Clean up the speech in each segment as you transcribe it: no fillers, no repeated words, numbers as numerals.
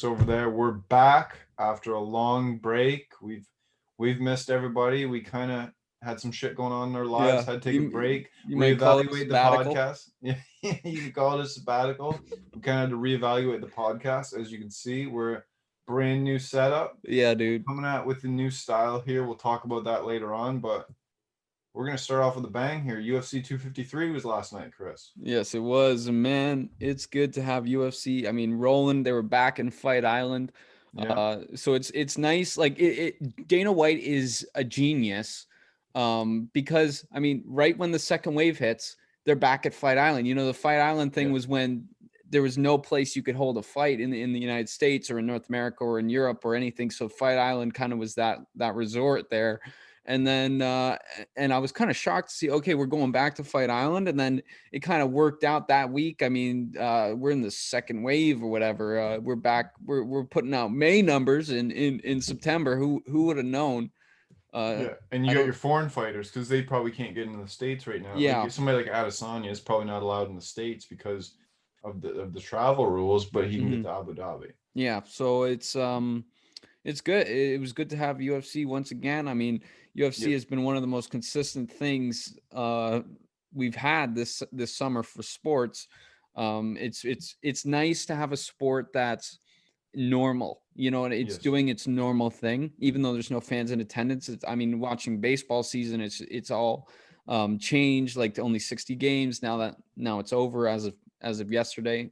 over there. We're back after a long break. We've missed everybody. We kind of had some shit going on in our lives. Yeah, Had to take a break, you might call it a reevaluate the sabbatical. podcast. Yeah, you can call it a sabbatical. We kind of had to reevaluate the podcast. As you can see, we're brand new setup. Yeah, dude. Coming out with a new style here. We'll talk about that later on, but we're gonna start off with a bang here. UFC 253 was last night, Chris. Yes, it was. Man, it's good to have UFC. I mean, rolling. They were back in Fight Island. Yeah, So it's nice. Like Dana White is a genius. Because I mean, right when the second wave hits, they're back at Fight Island. You know, the Fight Island thing yeah, was when there was no place you could hold a fight in the United States or in North America or in Europe or anything. So Fight Island kind of was that resort there. And then and I was kind of shocked to see, okay, we're going back to Fight Island. And then it kind of worked out that week. I mean, we're in the second wave or whatever. We're back. We're putting out May numbers in September. Who would have known? Uh, yeah. And you I got don't. your foreign fighters because they probably can't get into the states right now. Yeah. Like somebody like Adesanya is probably not allowed in the states because of the travel rules, but he can get Hmm. to Abu Dhabi. Yeah. So it's good. It was good to have UFC once again. I mean, UFC Yep. has been one of the most consistent things we've had this summer for sports. It's nice to have a sport that's normal, and it's Yes. doing its normal thing, even though there's no fans in attendance. I mean, watching baseball season, it's all changed, like to only 60 games now it's over as of yesterday.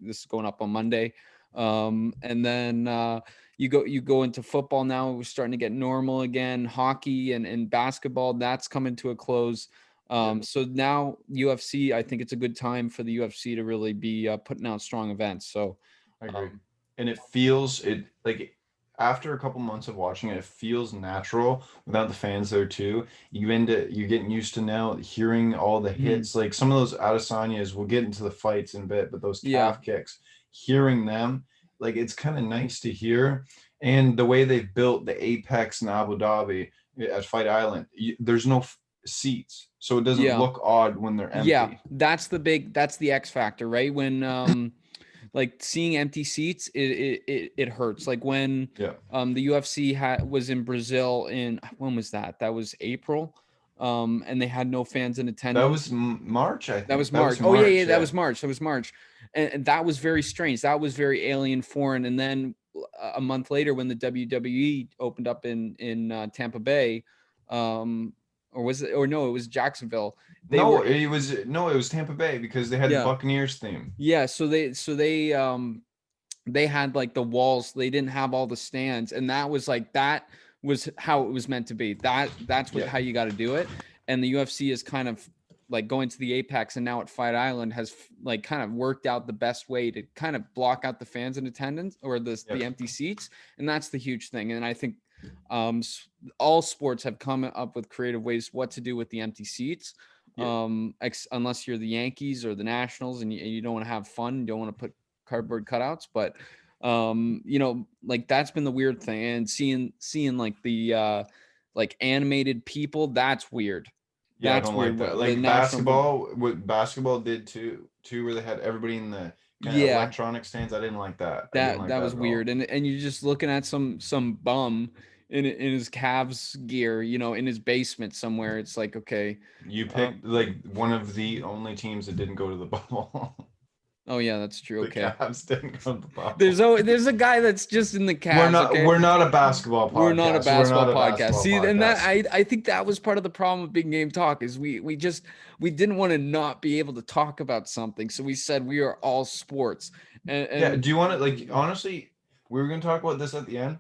This is going up on Monday. And then you go into football now. We're starting to get normal again. Hockey and basketball, that's coming to a close. Yeah. So now UFC, I think it's a good time for the UFC to really be putting out strong events. So I agree. um, And it feels it like after a couple months of watching it, it feels natural without the fans there too. You're getting used to now hearing all the mhm. hits. Like some of those Adesanyas, we'll get into the fights in a bit, but those Yeah, calf kicks, hearing them, like it's kind of nice to hear. And the way they've built the Apex in Abu Dhabi at Fight Island, there's no seats, so it doesn't yeah, look odd when they're yeah. empty. That's the X factor, right? When like seeing empty seats, it hurts. Like when Yeah. the UFC was in Brazil in, when was that? That was April. And they had no fans in That was attendance. March, I That think. was That was March. Oh yeah, yeah, March, that yeah. was March. That was March. And that was very strange. That was very alien, foreign. And then a month later, when the WWE opened up in Tampa Bay, or was it? Or no, it was Jacksonville. They No, were, it was Tampa Bay because they had the yeah, Buccaneers theme. yeah. So they had like the walls. They didn't have all the stands, and that was how it was meant to be. That's what Yeah. how you got to do it. And the UFC is kind of like going to the Apex, and now at Fight Island has like kind of worked out the best way to kind of block out the fans in attendance or the Yep. empty seats, and that's the huge thing. And I think um, all sports have come up with creative ways what to do with the empty seats. Yeah. Unless you're the Yankees or the Nationals and you don't want to have fun, you don't want to put cardboard cutouts, but like that's been the weird thing. And seeing like the like animated people, that's weird. Yeah, I That's don't like weird. that. The Like national basketball, what basketball did too, where they had everybody in the kind of Yeah, electronic stands. I didn't like that. I didn't that like that that was at all. weird. And you're just looking at some bum in his Cavs gear, in his basement somewhere. It's like, okay. You um picked like one of the only teams that didn't go to the bubble. oh yeah, that's true. The Okay. Cavs didn't go to the There's bubble. oh there's a guy that's just in the We're Cavs, not okay? we're not a basketball We're not a podcast. We're basketball not a podcast. basketball See, and that podcast. I think that was part of the problem with Big Game Talk is we didn't want to not be able to talk about something. So we said we are all sports. And Yeah, and do you want to like honestly, we were gonna talk about this at the end.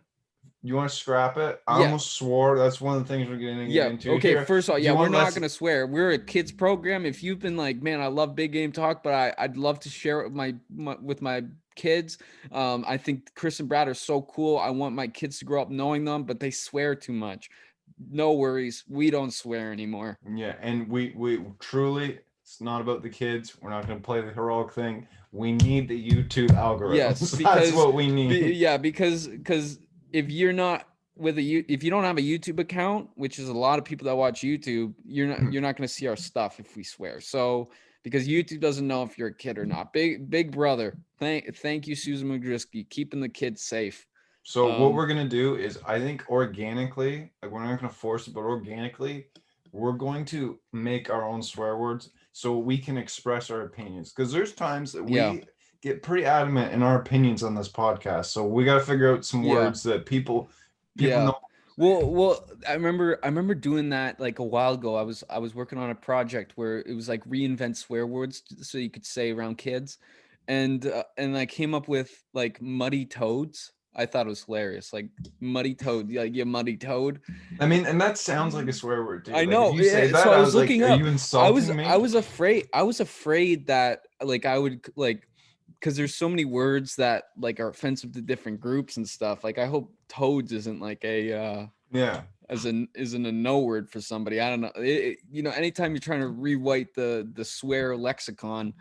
You want to scrap it? I yeah, almost swore that's one of the things we're going to get yeah. into Okay, here. first of all, Do yeah, you we're want not less? gonna swear. We're a kids program. If you've been like, man, I love Big Game Talk, but I'd love to share it with my kids. I think Chris and Brad are so cool. I want my kids to grow up knowing them, but they swear too much. No worries. We don't swear anymore. Yeah, and we truly, it's not about the kids. We're not going to play the heroic thing. We need the YouTube Yes, algorithms. That's because what we need. yeah, because if you're not if you don't have a YouTube account, which is a lot of people that watch YouTube, you're not going to see our stuff if we swear. So because YouTube doesn't know if you're a kid or not. Big brother. Thank you, Susan McDrisky, keeping the kids safe. So what we're gonna do is, I think organically, like we're not gonna force it, but organically, we're going to make our own swear words so we can express our opinions. Because there's times that Yeah. we get pretty adamant in our opinions on this podcast. So we got to figure out some Yeah. words that people Yeah. know. Well, I remember doing that like a while ago. I was working on a project where it was like reinvent swear words so you could say around kids, and I came up with like muddy toads. I thought it was hilarious, like muddy toad, like you muddy toad. I mean, and that sounds like a swear word too. I Like if know. you say Yeah, so that, I I was was like, looking are up. you insulting me? I was afraid that like I would like, because there's so many words that like are offensive to different groups and stuff. Like I hope toads isn't like a Yeah. isn't a no word for somebody. I don't know. You know, anytime you're trying to rewrite the swear lexicon,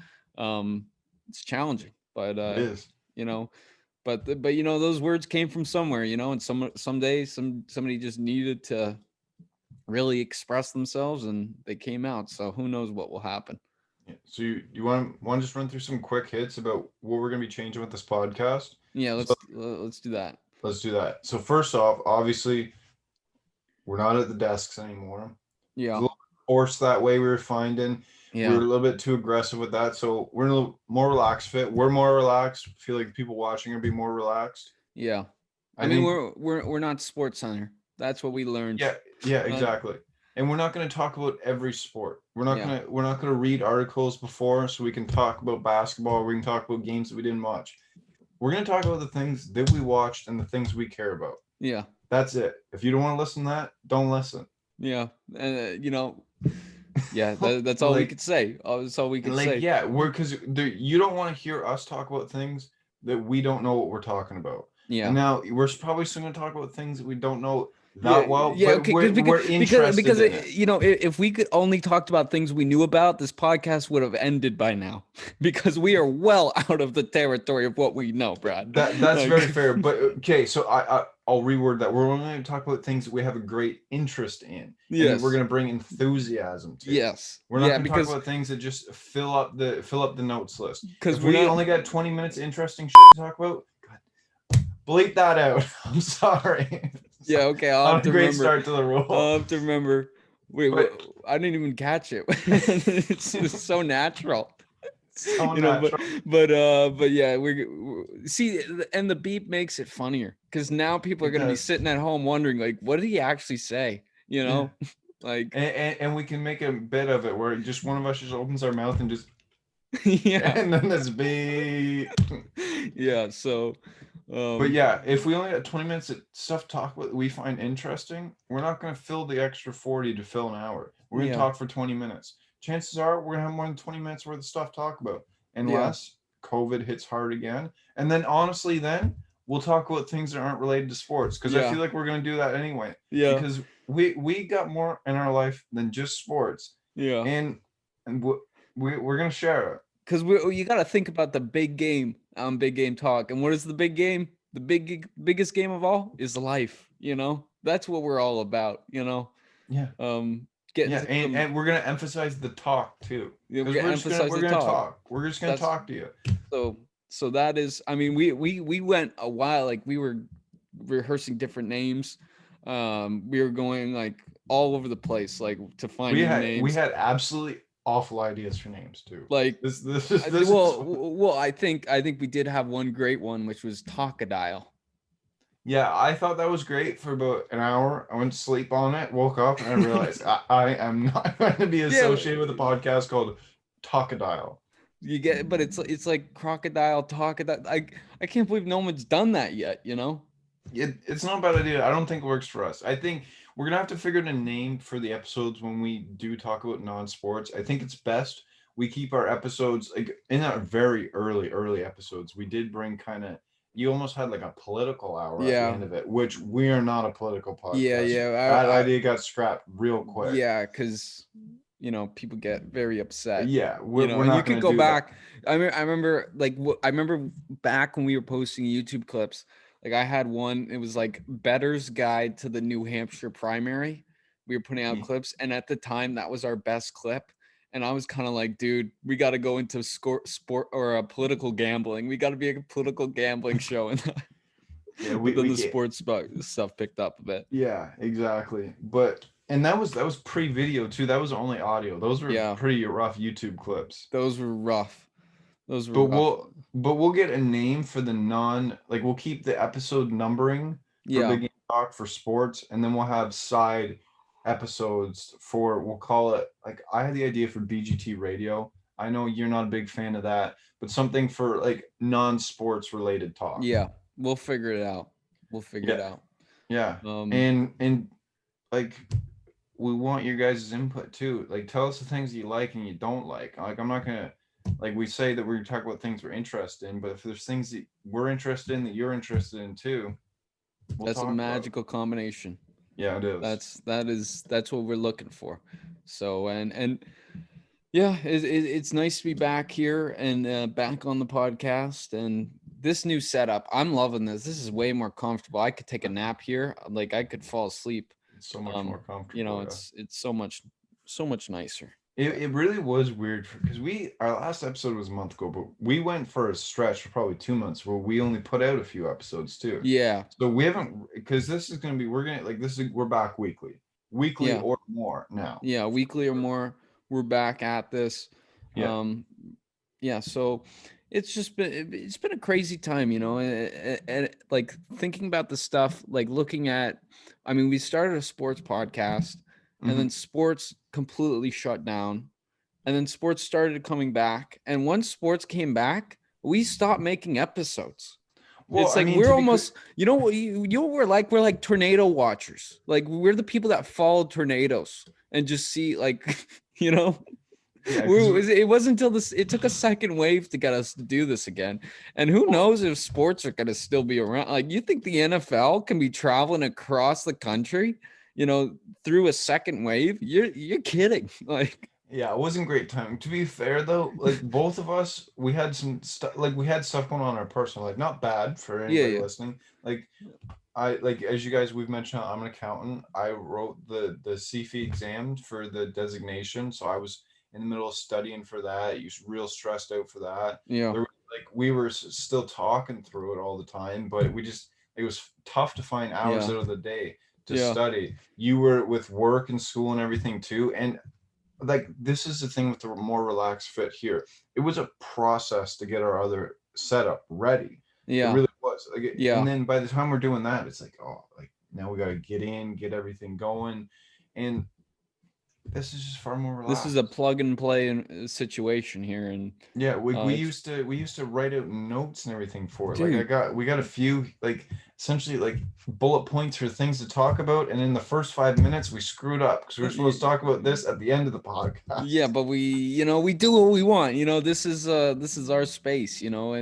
it's challenging. But It is. you know, but you know, those words came from somewhere, you know, and someday somebody just needed to really express themselves and they came out. So who knows what will happen. Yeah. So you want to just run through some quick hits about what we're gonna be changing with this podcast? Yeah, So let's do that. let's do that. So first off, obviously, we're not at the desks anymore. It's a Yeah. little forced that way. We were finding we were Yeah. a little bit too aggressive with that. So we're in a little more relaxed fit. We're more relaxed. Feel like people watching are be more relaxed. Yeah. I I mean, think we're not Sports Center. That's what we learned. yeah, Uh, exactly. And we're not going to talk about every sport. yeah. We're not going to read articles before so we can talk about basketball. We can talk about games that we didn't watch. We're going to talk about the things that we watched and the things we care about. Yeah. That's it. If you don't want to listen to that, don't listen. Yeah. You know, yeah, that's all we Like, could say. That's all we could like, say. yeah, because you don't want to hear us talk about things that we don't know what we're talking about. Yeah. And now we're probably still going to talk about things that we don't know Yeah, that well, yeah, but okay, we're interested in it. you know, if we could only talked about things we knew about, this podcast would have ended by now because we are well out of the territory of what we know, Brad. That's Like, very fair. But okay, so I'll reword that. We're only going to talk about things that we have a great interest in, and that we're yes, going to bring enthusiasm to. yes, We're not yeah, going to talk because about things that just fill up the notes list. because If we're we not. only got 20 minutes interesting shit to talk about, God, bleep that out. I'm sorry. Yeah, okay, I'll have Not to a great remember. start to the rule. I'll have to remember. Wait, But- I didn't even catch it. It's so natural. So You know, natural. but yeah, we're see, and the beep makes it funnier because now people are It gonna be does. sitting at home wondering, like, what did he actually say? You know, like, And we can make a bit of it where just one of us just opens our mouth and just yeah, and then this beep. yeah. So, But yeah, if we only got 20 minutes of stuff to talk about we find interesting, we're not going to fill the extra 40 to fill an hour. We're going to Yeah. talk for 20 minutes. Chances are we're going to have more than 20 minutes worth of stuff to talk about, Yeah. unless COVID hits hard again. And then honestly, then we'll talk about things that aren't related to sports because I Yeah. feel like we're going to do that anyway. yeah, Because we got more in our life than just sports, yeah. and we're going to share it. Because you got to think about the big game on Big Game Talk, and what is the big game? The biggest game of all is life. You know, that's what we're all about. You know, Yeah. getting Yeah, to and we're gonna emphasize the talk too. Yeah, Because we're gonna talk. We're just gonna That's- talk to you. So that is, I mean, we went a while, like we were rehearsing different names. We were going like all over the place, like to find new names. We had absolutely awful ideas for names too. Like This well, I think we did have one great one, which was Talkadile. yeah, I thought that was great for about an hour. I went to sleep on it, woke up, and I realized I am not going to be associated with a podcast called Talkadile. You get, but it's like crocodile, talkadile. I can't believe no one's done that yet. You know? It's not a bad idea. I don't think it works for us. I think we're gonna have to figure out a name for the episodes when we do talk about non-sports. I think it's best we keep our episodes like in our very early episodes. We did bring kind of you almost had like a political hour at the Yeah. end of it, which we are not a political podcast. Yeah. That idea got scrapped real quick. Yeah, because you know people get very upset. Yeah, You know, we're and not you could gonna go do back. I remember like I remember back when we were posting YouTube clips. Like I had one. It was like Better's Guide to the New Hampshire Primary. We were putting out Yeah. clips, and at the time that was our best clip. And I was kind of like, dude, we got to go into sport or political gambling. We got to be a political gambling show. And Yeah, but then we the get sports stuff picked up a bit. yeah, exactly. But and that was pre-video too. That was only audio. Those were Yeah, pretty rough YouTube clips. those were rough. Those were But rough. we'll get a name for the non like we'll keep the episode numbering for Yeah, Big Game Talk for sports, and then we'll have side episodes for we'll call it like I had the idea for BGT radio. I know you're not a big fan of that, but something for like non-sports related talk. yeah, we'll figure it out. We'll figure it Yeah, out. yeah. Um, And like we want your guys' input too. Like tell us the things you like and you don't like. Like I'm not gonna like we say that we're gonna talk about things we're interested in, but if there's things that we're interested in that you're interested in too, we'll that's a talk about it. magical combination. Yeah, it is. That's what we're looking for. So and yeah, it's nice to be back here and back on the podcast and this new setup. I'm loving this. This is way more comfortable. I could take a nap here. Like I could fall asleep. It's so much more You know, comfortable. Yeah. it's so much nicer. It really was weird because our last episode was a month ago, but we went for a stretch for probably 2 months where we only put out a few episodes too. Yeah, So we haven't because this is gonna be we're gonna like this is we're back weekly yeah, or more now. yeah. Weekly or more. We're back at this. Yeah. Yeah. So it's been a crazy time, you know, and like thinking about the stuff, like looking at. I mean, we started a sports podcast, and then Mhm. sports completely shut down, and then sports started coming back, and once sports came back, we stopped making episodes. Well, It's I like mean, we're to be clear, almost, you know what you know what we're like tornado watchers. Like we're the people that follow tornadoes and just see like you know yeah, because it wasn't until this it took a second wave to get us to do this again. And who well, knows if sports are going to still be around. Like you think the NFL can be traveling across the country, you know, through a second wave? You're kidding. Like yeah, it wasn't great timing. To be fair though, like both of us, we had some stuff like we had stuff going on in our personal life. Not bad for yeah, anybody yeah. listening. Like I like as you guys we've mentioned, I'm an accountant. I wrote the CFE exams for the designation, so I was in the middle of studying for that. You was real stressed out for that. Yeah. There was, like we were still talking through it all the time, but we just it was tough to find hours Yeah. out of the day to Yeah. study. You were with work and school and everything too, and like this is the thing with the more relaxed fit here. It was a process to get our other setup ready. It Yeah. really was. Like, and Yeah. then by the time we're doing that, it's like, oh, like now we got to get in, get everything going, and this is just far more This is a relaxed. plug and play situation here and Yeah, we it's used to write out notes and everything for it. Like dude, we got a few like essentially like bullet points for things to talk about, and in the first 5 minutes we screwed up because we were supposed to talk about this at the end of the yeah, podcast. but we, you know, we do what we want. You know, this is our space, you know,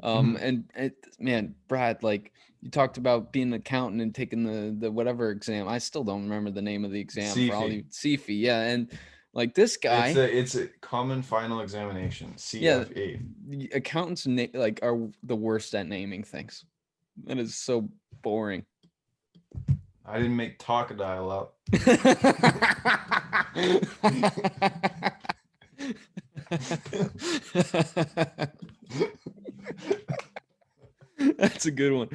Mhm. and man, Brad, like you talked about being an accountant and taking the whatever exam. I still don't remember the name of the exam for all CFE. the CFE. Yeah, and like this guy, It's a common final examination, yeah, CFE. the accountants like are the worst at naming things. That is so boring. I didn't make Talkadile up. That's a good one.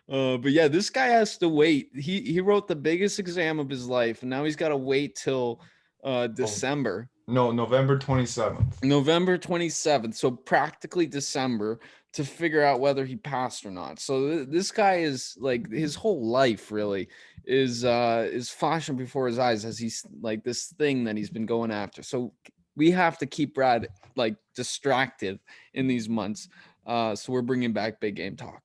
But yeah, this guy has to wait. He wrote the biggest exam of his life, and now he's got to wait till Oh, December, no, November 27th. November 27th. So practically December to figure out whether he passed or not. So this guy is like his whole life really is flashing before his eyes as he's like this thing that he's been going after. So we have to keep Brad like distracted in these months. So we're bringing back big game talk.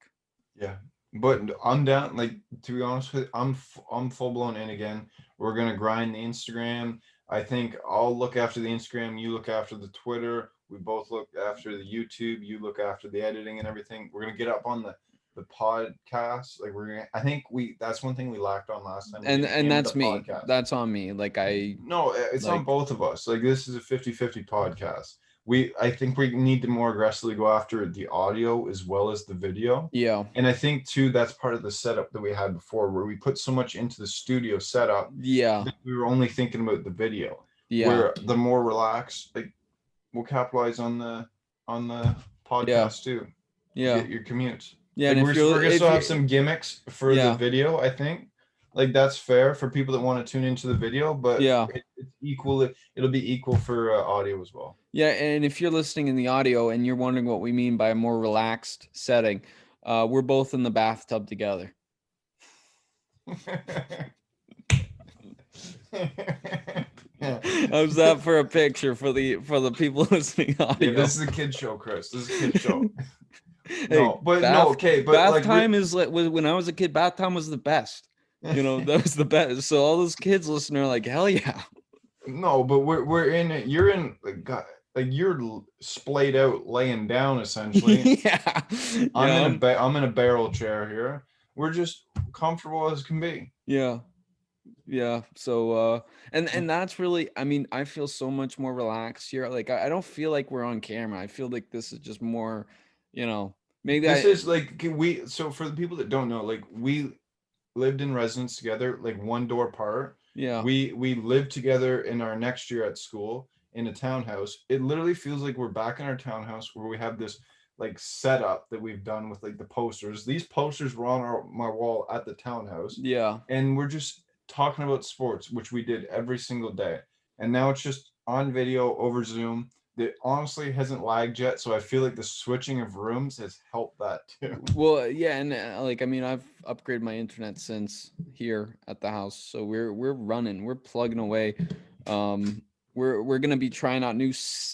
Yeah. But I'm down, like, to be honest with you, I'm full blown in again. We're gonna grind the Instagram. I think I'll look after the Instagram, you look after the Twitter, we both look after the YouTube, you look after the editing and everything. We're gonna get up on the podcast. Like we're gonna I think we that's one thing we lacked on last time. We didn't And hammer the that's me. podcast. That's on me. Like I No, it's on like both of us. Like this is a 50-50 podcast. I think we need to more aggressively go after the audio as well as the video. yeah. And I think too that's part of the setup that we had before where we put so much into the studio setup Yeah. that we were only thinking about the video. Yeah. where the more relaxed, like we'll capitalize on the Yeah. podcast too. Yeah. Get your commutes. Yeah. Like And we're gonna if still have you, some gimmicks for the yeah. video, I think. Like that's fair for people that want to tune into the video, but Yeah. it's equal. It'll be equal for audio as well. Yeah. And if you're listening in the audio and you're wondering what we mean by a more relaxed setting, we're both in the bathtub together. How's that for a picture for the people listening audio? Yeah, this is a kid show, Chris. This is a kid show. Hey, No, but no, okay, but bath like time is like when I was a kid, bath time was the best. You know, that was the best. So all those kids listening are like, hell yeah. no, but we're in it. You're in like you're splayed out, laying down essentially. Yeah. I'm Yeah. I'm in a barrel chair here. We're just comfortable as can be. Yeah. Yeah. So and that's really, I mean, I feel so much more relaxed here. Like I don't feel like we're on camera. I feel like this is just more, you know, maybe This I is like we. So for the people that don't know, like we lived in residence together, like one door apart. yeah. We lived together in our next year at school in a townhouse. It literally feels like we're back in our townhouse where we have this like setup that we've done with like the posters. These posters were on my wall at the townhouse, Yeah. and we're just talking about sports, which we did every single day. And now it's just on video over Zoom. That honestly hasn't lagged yet, so I feel like the switching of rooms has helped that too. Well, yeah, and like I mean, I've upgraded my internet since here at the house, so we're running, we're plugging away. We're gonna be trying out new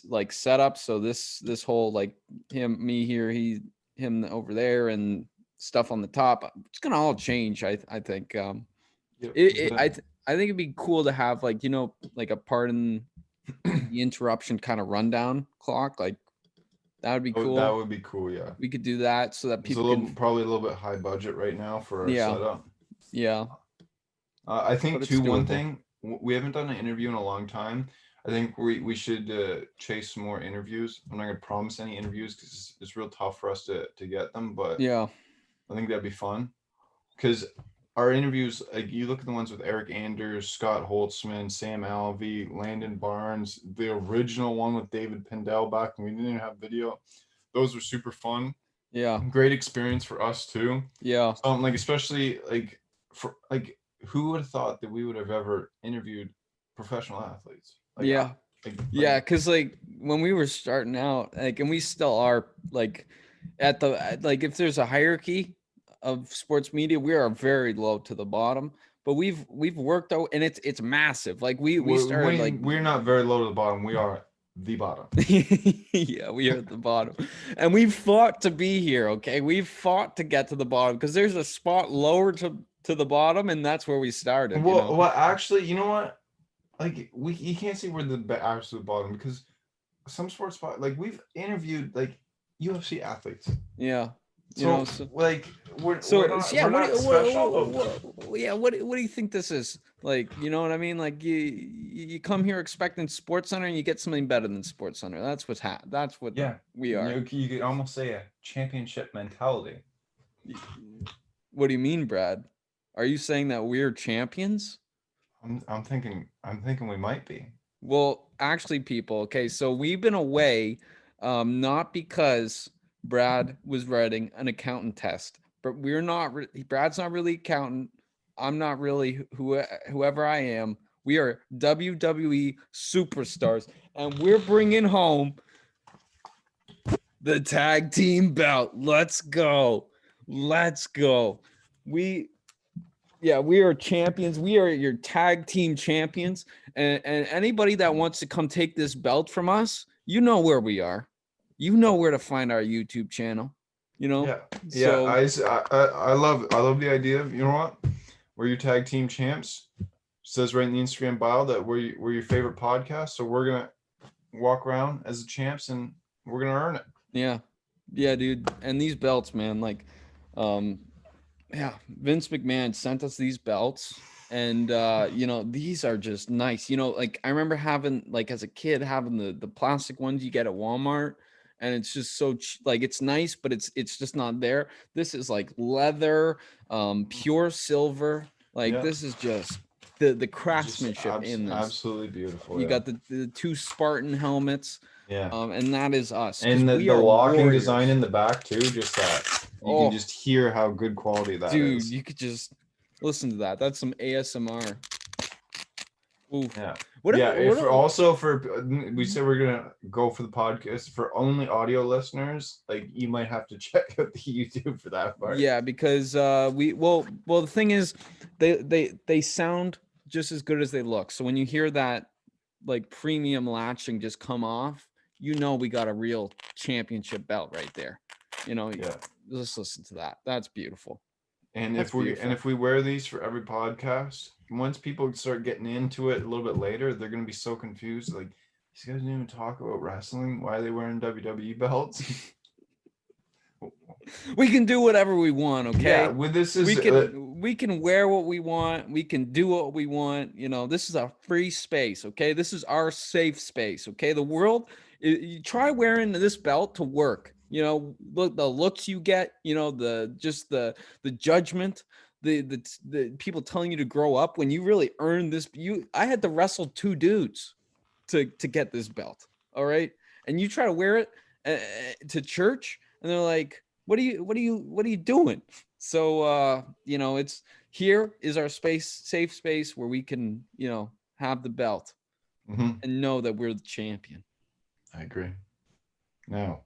like setups. So this whole like me here, him over there, and stuff on the top. It's gonna all change. I think. Yep. I think it'd be cool to have like, you know, like a pardon the interruption kind of rundown clock. Like that would be Oh, that cool. would be cool. Yeah, We could do that so that it's a people little can. probably a little bit high budget right now for our Yeah. setup. Yeah. I think But it's too. One doable. thing we haven't done an interview in a long time. I think we should chase some more interviews. I'm not gonna promise any interviews because it's real tough for us to get them, but Yeah. I think that'd be fun because our interviews, like you look at the ones with Eric Anders, Scott Holtzman, Sam Alvey, Landon Barnes, the original one with David Pindell back when we didn't even have video. Those were super fun. Yeah. Great experience for us too. Yeah. Like especially like for like who would have thought that we would have ever interviewed professional athletes? Like Yeah. Yeah. Cause like when we were starting out, like, and we still are like at the, like, if there's a hierarchy of sports media, we are very low to the bottom, but we've worked out, and it's massive. Like we started like, we're not very low to the bottom. We are the bottom. yeah, we are at the bottom, and we fought to be here. Okay. We fought to get to the bottom because there's a spot lower to the bottom, and that's where we started, you know? Well, actually, you know what? Like you can't say we're the absolute bottom because some sports spot like we've interviewed like UFC athletes. Yeah. You So know, so like So, yeah, we're not special. yeah, what do you think this is? Like, you know what I mean? Like you come here expecting Sports Center and you get something better than Sports Center. That's that's what Yeah, we are. you could almost say a championship mentality. What do you mean, Brad? Are you saying that we're champions? I'm thinking we might be. Well, actually, people, okay, so we've been away, not because Brad was writing an accountant test, but we're not. Brad's not really accountant. I'm not really whoever I am. We are WWE superstars, and we're bringing home the tag team belt. Let's go. Let's go. We are champions. We are your tag team champions. And anybody that wants to come take this belt from us, you know where we are. You know where to find our YouTube channel. You know? Yeah, So, I love the idea of, you know what, we're your tag team champs. It says right in the Instagram bio that we're your favorite podcast. So we're gonna walk around as the champs and we're gonna earn it. yeah. Yeah, dude. And these belts, man, like, yeah, Vince McMahon sent us these belts, and you know, these are just nice. You know, like I remember having, like, as a kid, having the plastic ones you get at Walmart, and it's just so like, it's nice, but it's just not there. This is like leather, pure silver. Like, Yeah. this is just the Just craftsmanship in this. absolutely beautiful. You Yeah. got the two Spartan helmets, Yeah. and that is us because And we the are locking warriors. design in the back too, just that you can Oh, just hear how good quality that dude, is. you could just listen to that. That's some ASMR. Oof. Yeah. What Yeah. what If also for we said we're gonna go for the podcast for only audio listeners, like you might have to check out the YouTube for that part. Yeah, because the thing is, they sound just as good as they look. So when you hear that like premium latching just come off, you know we got a real championship belt right there. You know, Yeah. just listen to that. That's beautiful. And That's beautiful. if we wear these for every podcast, once people start getting into it a little bit later, they're gonna be so confused. Like, these guys didn't even talk about wrestling. Why are they wearing WWE belts? We can do whatever we want, okay? Yeah, with this is we can wear what we want, we can do what we want. You know, this is a free space, okay? This is our safe space, okay? The world, you try wearing this belt to work. You know, look, the looks you get, you know, the judgment, the people telling you to grow up when you really earn this. I had to wrestle two dudes to get this belt, all right? And you try to wear it to church, and they're like, what are you doing? So you know, it's here is our safe space where we can, you know, have the belt and know that we're the champion. I agree. Now,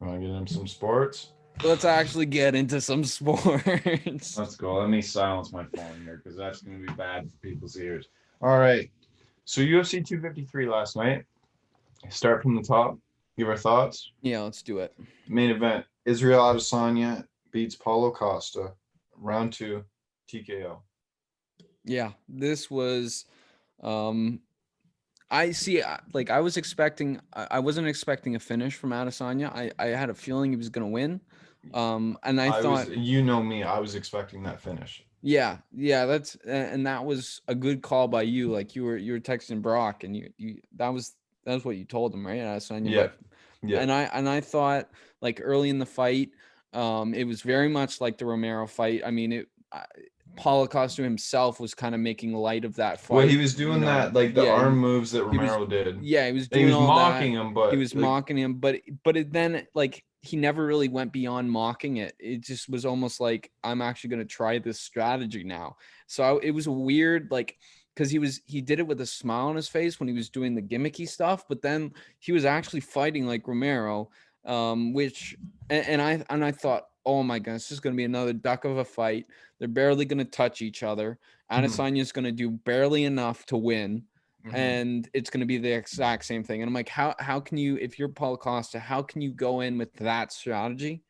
want to get into some sports? Let's actually get into some sports. Let's go. Let me silence my phone here because that's going to be bad for people's ears. All right. So UFC 253 last night. Start from the top. Give our thoughts. Yeah, let's do it. Main event: Israel Adesanya beats Paulo Costa. Round 2, TKO. Yeah, this was. I see. Like I was expecting. I wasn't expecting a finish from Adesanya. I had a feeling he was going to win. And I thought, you know me, I was expecting that finish. yeah, and that was a good call by you. Like you were texting Brock, and you that was what you told him, right? Adesanya. Yeah. Yeah. And I thought like early in the fight, it was very much like the Romero fight. I mean, Paulo Costa himself was kind of making light of that fight. Well, he was doing that, like the arm moves that Romero did. Yeah, he was doing all mocking that. him, but he was mocking him, but then like he never really went beyond mocking it. It just was almost like, I'm actually going to try this strategy now. So it was a weird, like, because he did it with a smile on his face when he was doing the gimmicky stuff, but then he was actually fighting like Romero, which I thought, oh my goodness, this is going to be another duck of a fight. They're barely going to touch each other. Adesanya is going to do barely enough to win. And it's going to be the exact same thing. And I'm like, how can you, if you're Paulo Costa, how can you go in with that strategy?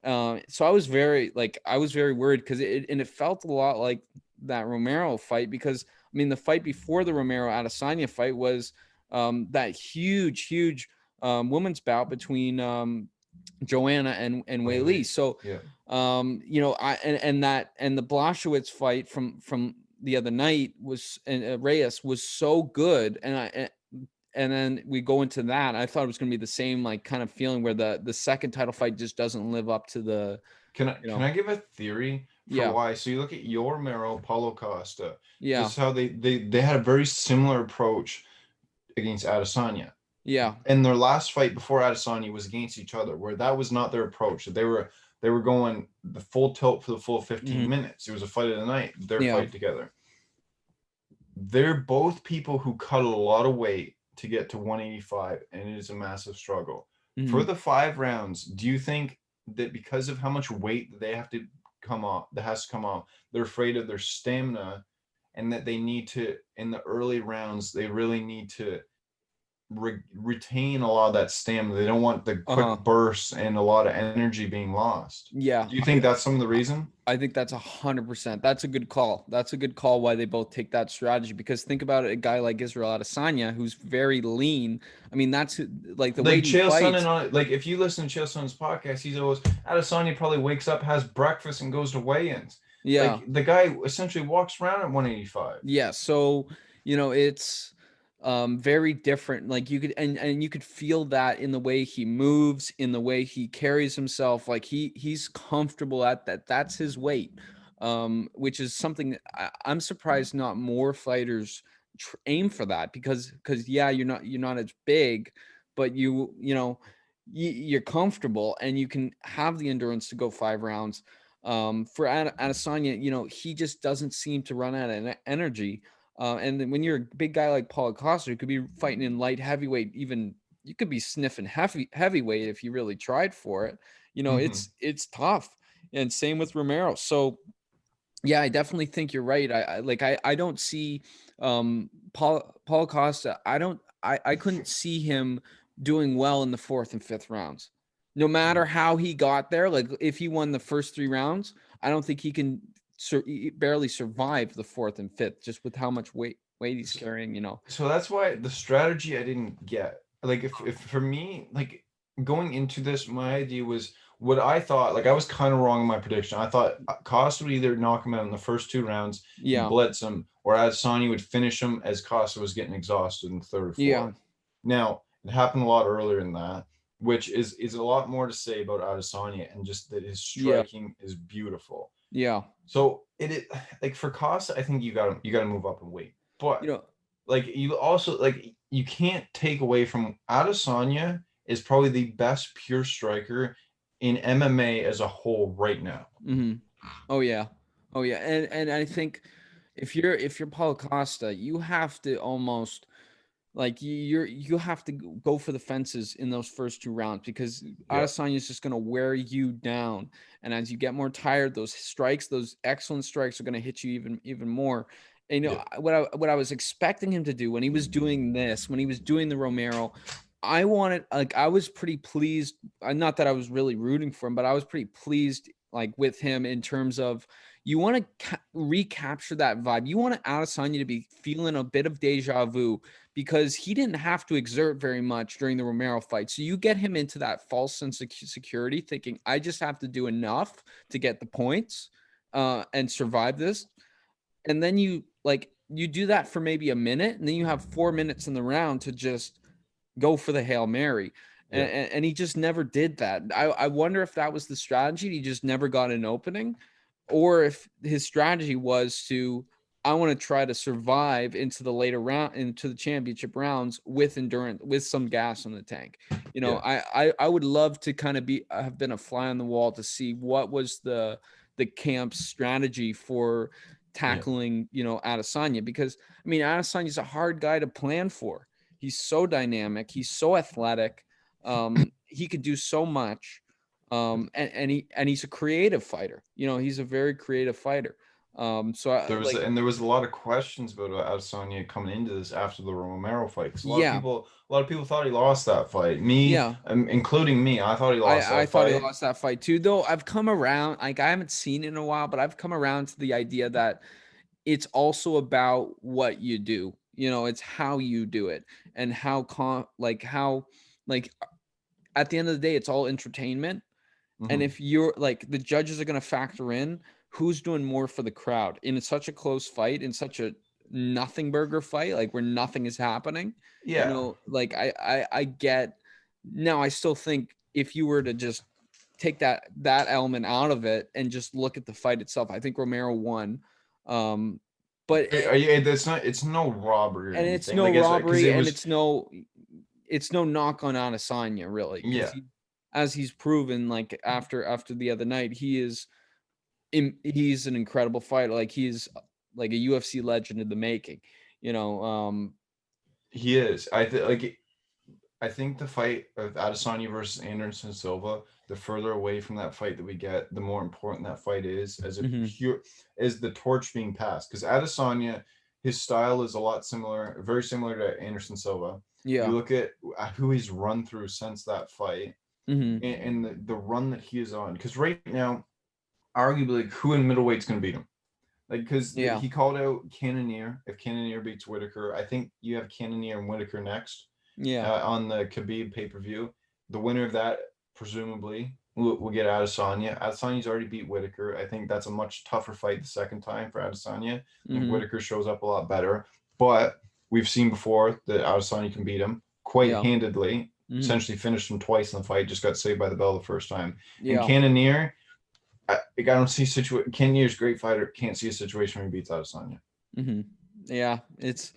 So I was very worried because it felt a lot like that Romero fight, because I mean, the fight before the Romero Adesanya fight was that huge women's bout between Joanna and Weili. So yeah. you know, and the Blachowicz fight from the other night was, and Reyes was so good, and then we go into that. I thought it was going to be the same like kind of feeling where the second title fight just doesn't live up to the. Can I give a theory for why? So you look at Romero, Paulo Costa. Yeah. This is how they had a very similar approach against Adesanya. Yeah. And their last fight before Adesanya was against each other, where that was not their approach. They were going the full tilt for the full 15 minutes. It was a fight of the night, their fight together. They're both people who cut a lot of weight to get to 185, and it is a massive struggle. For the 5 rounds, do you think that because of how much weight that they have to come off, they're afraid of their stamina, and that they need to, in the early rounds, they really need to retain a lot of that stamina? They don't want the quick bursts and a lot of energy being lost. Yeah. Do you think that's some of the reason? I think that's 100%. That's a good call. That's a good call why they both take that strategy, because think about it, a guy like Israel Adesanya, who's very lean. I mean, that's like the way he fights. Like if you listen to Chael Sonnen's podcast, he's always, Adesanya probably wakes up, has breakfast, and goes to weigh-ins. Yeah. Like the guy essentially walks around at 185. Yeah. So, you know, it's very different. Like you could, and you could feel that in the way he moves, in the way he carries himself. Like he's comfortable at that. That's his weight. which is something that I'm surprised not more fighters aim for that, because yeah, you're not as big, but you're comfortable and you can have the endurance to go 5 rounds. For Adesanya, he just doesn't seem to run out of energy. And then when you're a big guy like Paul Costa, who could be fighting in light heavyweight, even you could be sniffing heavyweight if you really tried for it. Hmm. It's tough. And same with Romero. So yeah, I definitely think you're right. I don't see Paul Costa. I couldn't see him doing well in the fourth and fifth rounds. No matter how he got there, like if he won the first 3 rounds, I don't think he can barely survive the fourth and fifth just with how much weight he's carrying. So that's why the strategy I didn't get. Like if for me, like going into this, my idea was what I thought, like I was kind of wrong in my prediction. I thought Costa would either knock him out in the first 2 rounds and Yeah. blitz him, or Adesanya would finish him as Costa was getting exhausted in the third or Yeah. fourth. Now, it happened a lot earlier than that, which is a lot more to say about Adesanya and just that his Yeah. striking is beautiful. Yeah. So like for Costa, I think you gotta move up and wait. You But know, like you also like you can't take away from Adesanya is probably the best pure striker in MMA as a whole right now. hmm Oh yeah. Oh yeah. And I think if you're Paulo Costa, you have to almost like you have to go for the fences in those first 2 rounds, because Yeah. Adesanya is just going to wear you down. And as you get more tired, those excellent strikes are going to hit you even more. And Yeah. what I was expecting him to do when he was doing this, when he was doing the Romero, I was pretty pleased. Not that I was really rooting for him, but I was pretty pleased like with him in terms of you want to recapture that vibe. You want Adesanya to be feeling a bit of deja vu, because he didn't have to exert very much during the Romero fight. So you get him into that false sense of security, thinking I just have to do enough to get the points and survive this. And then you do that for maybe a minute, and then you have 4 minutes in the round to just go for the Hail Mary. Yeah. And he just never did that. I wonder if that was the strategy. He just never got an opening, or if his strategy was I want to try to survive into the later round, into the championship rounds with endurance, with some gas in the tank. Yeah. I would love to kind of have been a fly on the wall to see what was the camp's strategy for Yeah. tackling, Adesanya, because I mean, Adesanya's a hard guy to plan for. He's so dynamic. He's so athletic. He could do so much. And he's a creative fighter. He's a very creative fighter. So There was a lot of questions about Adesanya coming into this after the Romero fight, because yeah, a lot of people thought he lost that fight. Me, yeah. including me, I thought he lost I that thought he fight. lost that fight too. Though I've come around, like I haven't seen it in a while, but I've come around to the idea that it's also about what you do. It's how you do it, and how like at the end of the day, it's all entertainment. And Hmm. if you're like, the judges are going to factor in who's doing more for the crowd in such a close fight, in such a nothing burger fight, like where nothing is happening. Yeah. Like I get. Now I still think if you were to just take that element out of it and just look at the fight itself, I think Romero won. Um, but That's not. It's no robbery or and it's anything. no Like it's because robbery, it and was. it's no knock on Adesanya really, because Yeah. as he's proven, like after the other night, he's an incredible fighter. Like he's like a UFC legend in the making. You know, He is. I think the fight of Adesanya versus Anderson Silva, the further away from that fight that we get, the more important that fight is as a mhm, pure as the torch being passed. Because Adesanya, his style is a lot similar, very similar to Anderson Silva. You yeah, look at who he's run through since that fight, mhm, and the run that he is on. Because right now, arguably, like, who in middleweight's going to beat him? Like, because yeah, he called out Cannonier. If Cannonier beats Whitaker, I think you have Cannonier and Whitaker next yeah, on the Khabib pay per view. The winner of that, presumably, will get Adesanya. Adesanya's already beat Whitaker. I think that's a much tougher fight the second time for Adesanya. I think mhm, Whitaker shows up a lot better, but we've seen before that Adesanya can beat him quite yeah, handedly. mhm, Essentially finished him twice in the fight. Just got saved by the bell the first time. And yeah, Cannonier, I don't see situation. Cannonier's a great fighter. Can't see a situation where he beats Adesanya. Hmm. Yeah, it's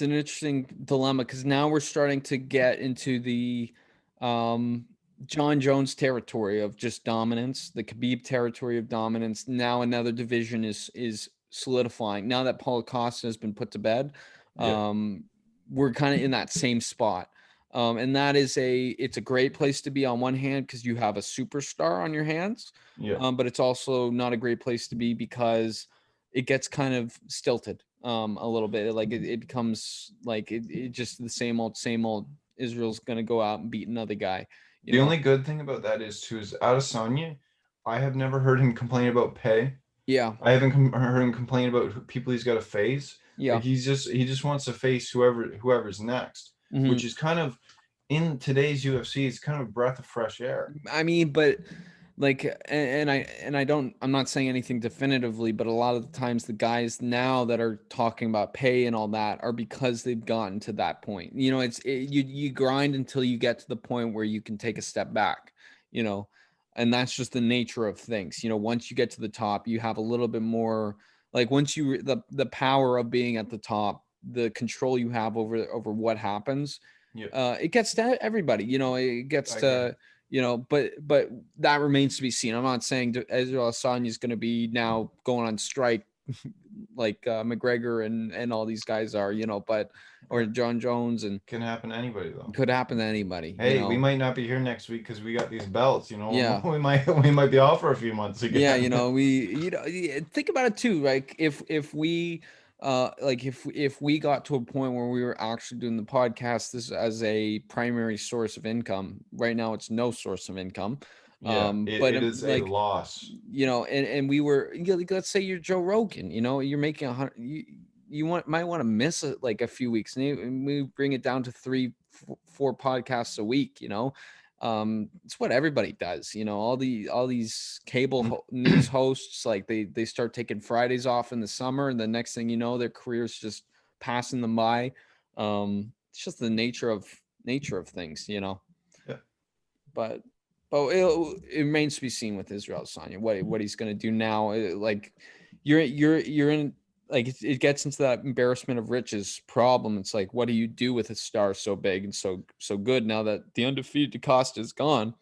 an interesting dilemma because now we're starting to get into the um, John Jones territory of just dominance, the Khabib territory of dominance. Now another division is solidifying. Now that Paulo Costa has been put to bed, Yeah, um, we're kind of in that same spot. And that is it's a great place to be on one hand because you have a superstar on your hands, yeah. but it's also not a great place to be because it gets kind of stilted a little bit. Like it becomes like it just the same old. Israel's gonna go out and beat another guy, you The know. only good thing about that is too is Adesanya. I have never heard him complain about pay. Yeah, I haven't heard him complain about people he's got to face. Like yeah. he just wants to face whoever's next, Hmm. which is kind of in today's UFC. It's kind of a breath of fresh air. I mean, but like, and I don't. I'm not saying anything definitively, but a lot of the times the guys now that are talking about pay and all that are because they've gotten to that point. You know, you grind until you get to the point where you can take a step back. You know, and that's just the nature of things. You know, once you get to the top, you have a little bit more. Like once the power of being at the top, the control you have over what happens, Yeah, it gets to everybody. You know, it gets I agree. to but that remains to be seen. I'm not saying Israel Adesanya is going to be now going on strike like McGregor and all these guys are, you know, but or Yeah, John Jones, and can happen to anybody though. could happen to anybody, you Hey, we know. might not be here next week because we got these belts. You know, Yeah. we might be off for a few months Yeah, you again. know, think about it too. Like if we like if we got to a point where we were actually doing the podcast this as a primary source of income. Right now it's no source of income. Yeah, But it is a like, loss. you know, and we were, like, let's say you're Joe Rogan, you know, you're making 100, might want to miss it like a few weeks, and we bring it down to four podcasts a week, you know. It's what everybody does, you know. All these news hosts, like they start taking Fridays off in the summer, and the next thing you know, their career's just passing them by. It's just the nature of things, you know. Yeah. But it remains to be seen with Israel Adesanya what he's going to do now. Like you're in, like it gets into that embarrassment of riches problem. It's like, what do you do with a star so big and so good now that the undefeated Costa is gone?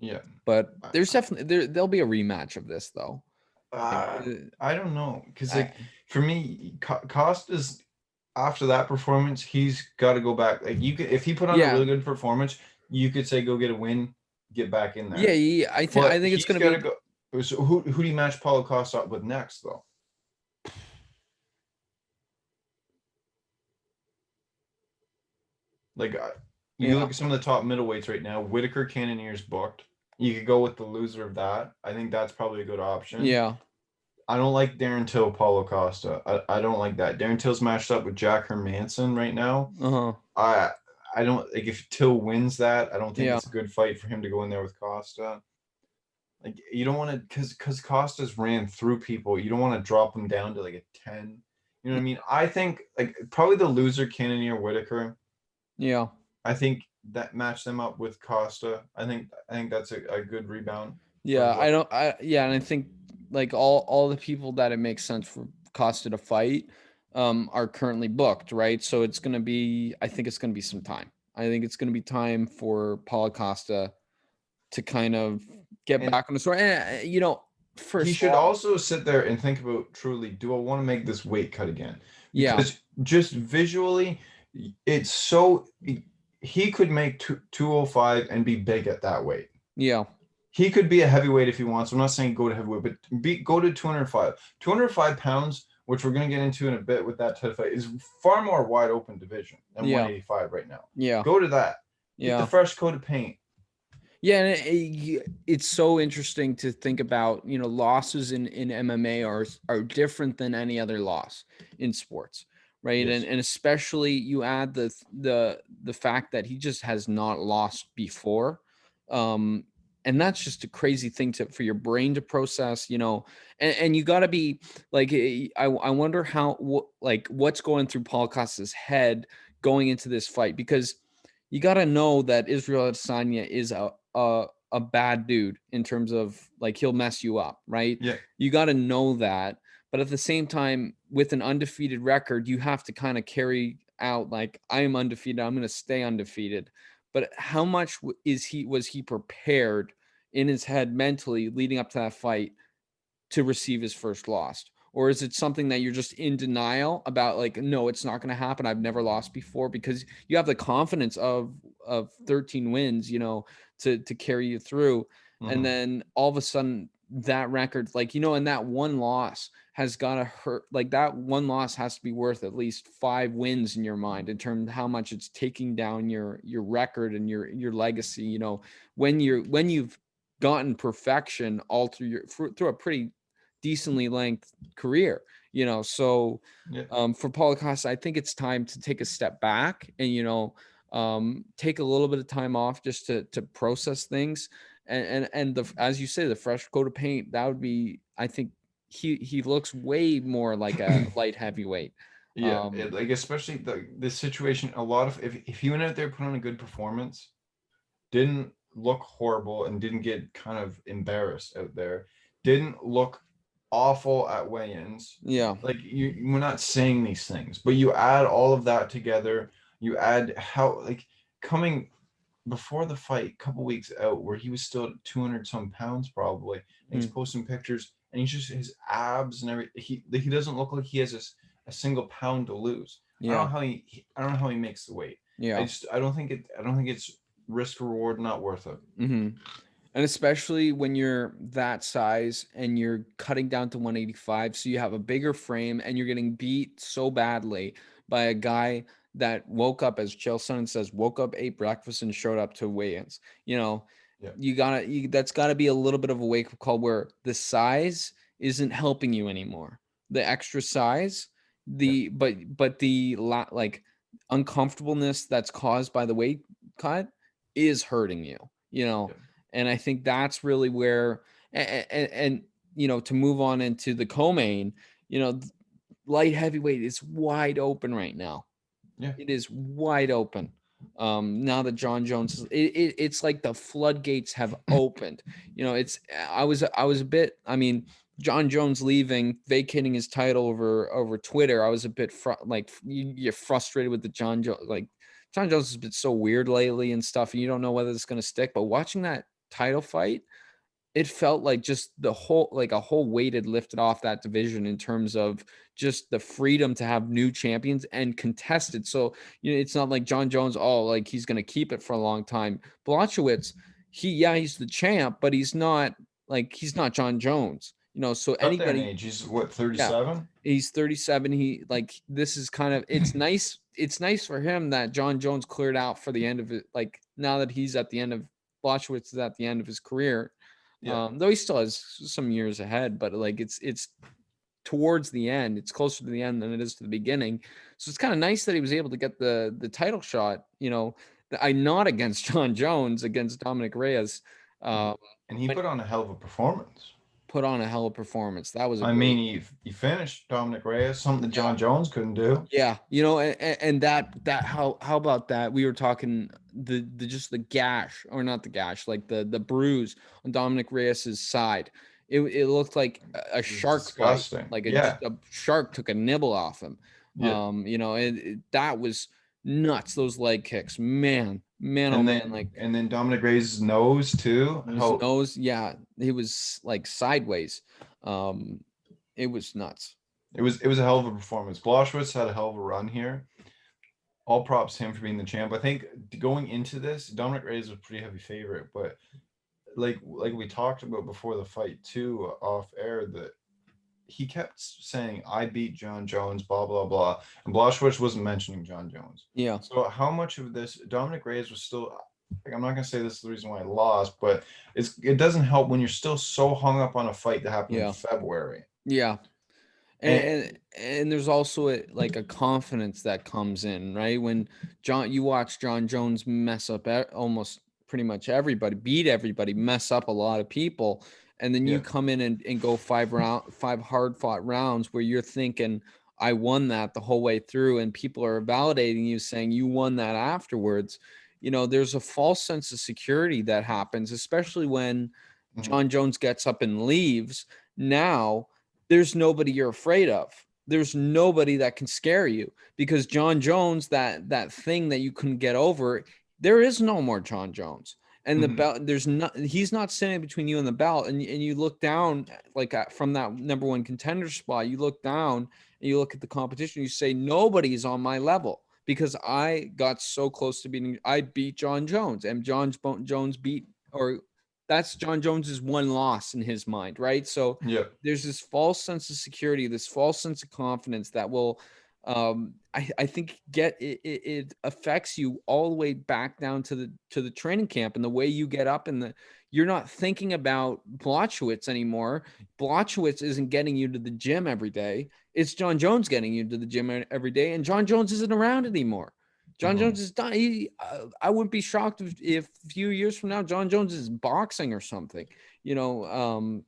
Yeah. But I, there's definitely there'll be a rematch of this though. Like, I don't know because I, like for me, Costa's after that performance, he's got to go back. Like you could, if he put on a yeah, really good performance, you could say go get a win, get back in yeah, there. yeah. I But think it's he's going to got to be. go. So who do you match Paulo Costa up with next though? Like you Yeah, look at some of the top middleweights right now. Whitaker Cannonier's booked. You could go with the loser of that. I think that's probably a good option. yeah, I don't like Darren Till, Paulo Costa. I don't like that. Darren Till's matched up with Jack Hermanson right now. uh-huh, I I don't like if Till wins that. I don't think yeah, it's a good fight for him to go in there with Costa. Like you don't want to because Costa's ran through people. You don't want to drop him down to like a 10. You know what I mean? I think like probably the loser Cannonier Whitaker. yeah. I think that match them up with Costa. I think that's a good rebound for Yeah, I what. don't. Yeah, and I think like all the people that it makes sense for Costa to fight are currently booked, right? So it's gonna be. I think it's gonna be some time. I think it's gonna be time for Paulo Costa to kind of get And back on the story. And, you know, he first of should all, also sit there and think about truly, do I want to make this weight cut again? yeah, Because just visually, it's so he could make 205 and be big at that weight. yeah, He could be a heavyweight if he wants. I'm not saying go to heavyweight, but go to 205. 205 pounds, which we're going to get into in a bit with that title fight, is far more wide open division than yeah, 185 right now. yeah, Go to that. Get the yeah. fresh coat of paint. Yeah, and it's so interesting to think about. You know, losses in MMA are different than any other loss in sports, right? Yes. And especially you add the fact that he just has not lost before, um, and that's just a crazy thing for your brain to process. You know, and you got to be like, I wonder like what's going through Paul Costa's head going into this fight, because you got to know that Israel Adesanya is a a bad dude in terms of like he'll mess you up, right? Yeah. You got to know that. But at the same time, with an undefeated record, you have to kind of carry out like I am undefeated. I'm going to stay undefeated. But how much was he prepared in his head mentally leading up to that fight to receive his first loss? Or is it something that you're just in denial about, like, no, it's not going to happen, I've never lost before, because you have the confidence of 13 wins, to carry you through. And then all of a sudden that record, like, and that one loss has got to hurt. Like that one loss has to be worth at least 5 wins in your mind in terms of how much it's taking down your record and your legacy, when you've gotten perfection all through a pretty decently length career, so Yeah. for Paulo Costa, I think it's time to take a step back and take a little bit of time off just to process things, and as you say, the fresh coat of paint, that would be, I think he looks way more like a light heavyweight. Yeah, like especially the situation. A lot of if he went out there, put on a good performance, didn't look horrible, and didn't get kind of embarrassed out there, didn't look awful at weigh-ins. Yeah. Like we're not saying these things, but you add all of that together. You add how like coming before the fight, a couple weeks out, where he was still at 200 some pounds probably, and he's posting pictures, and he's just his abs and everything. He doesn't look like he has a single pound to lose. I don't know how he makes the weight. Yeah. I don't think it's risk reward not worth it. And especially when you're that size and you're cutting down to 185, so you have a bigger frame and you're getting beat so badly by a guy that woke up, as Chael Sonnen says, woke up, ate breakfast, and showed up to weigh-ins. That's gotta be a little bit of a wake-up call where the size isn't helping you anymore. The extra size, but the like uncomfortableness that's caused by the weight cut is hurting you. And I think that's really where, and to move on into the co-main, light heavyweight is wide open right now. Yeah. It is wide open. Now that John Jones, it's like the floodgates have opened. I was a bit. I mean, John Jones leaving, vacating his title over Twitter. I was a bit you're frustrated with the John Jones. Like John Jones has been so weird lately and stuff, and you don't know whether it's going to stick. But watching that title fight, it felt like just a whole weight had lifted off that division in terms of just the freedom to have new champions and contested. So, it's not like John Jones, like he's going to keep it for a long time. Blachowicz, he's the champ, but he's not John Jones, so anybody. Age, he's what, 37? Yeah, he's 37. This is kind of, it's nice. It's nice for him that John Jones cleared out for the end of it. Like now that he's at the end of, Blachowicz is at the end of his career. Yeah. Though he still has some years ahead, but like it's towards the end. It's closer to the end than it is to the beginning. So it's kind of nice that he was able to get the title shot. I not against John Jones, against Dominic Reyes. And he put on a hell of a performance. Put on a hell of a performance. That was. He finished Dominic Reyes, something that John Jones couldn't do. Yeah, and that how about that? We were talking the just the gash, or not the gash, like the bruise on Dominic Reyes's side. It looked like a shark bite, like a shark took a nibble off him. Yeah. That was nuts. Those leg kicks, man, and then Dominic Reyes' nose too. Nose, yeah, he was like sideways. It was nuts. It was a hell of a performance. Blachowicz had a hell of a run here. All props to him for being the champ. I think going into this, Dominic Reyes was a pretty heavy favorite, but like we talked about before the fight too, off air, that he kept saying, "I beat John Jones," blah blah blah, and Blachowicz wasn't mentioning John Jones. Yeah. So how much of this Dominic Reyes was still? Like, I'm not gonna say this is the reason why I lost, but it doesn't help when you're still so hung up on a fight that happened in February. Yeah. And there's also a confidence that comes in, right? When you watch John Jones mess up almost pretty much everybody, beat everybody, mess up a lot of people, and then you come in and go 5 hard fought rounds where you're thinking, I won that the whole way through, and people are validating you, saying you won that afterwards. there's a false sense of security that happens, especially when Mhm. John Jones gets up and leaves. Now there's nobody you're afraid of. There's nobody that can scare you because John Jones, that thing that you couldn't get over, there is no more John Jones. And the Mhm. belt, he's not standing between you and the belt. And you look down, like from that number one contender spot, you look down and you look at the competition, you say, nobody's on my level because I got so close to I beat John Jones, and Jones beat, or that's John Jones's one loss in his mind, right? So Yeah. there's this false sense of security, this false sense of confidence that will, I think it affects you all the way back down to the training camp and the way you get up, and you're not thinking about Blachowicz anymore. Blachowicz isn't getting you to the gym every day. It's John Jones getting you to the gym every day, and John Jones isn't around anymore. John Mhm. Jones is done. I wouldn't be shocked if a few years from now John Jones is boxing or something. You know,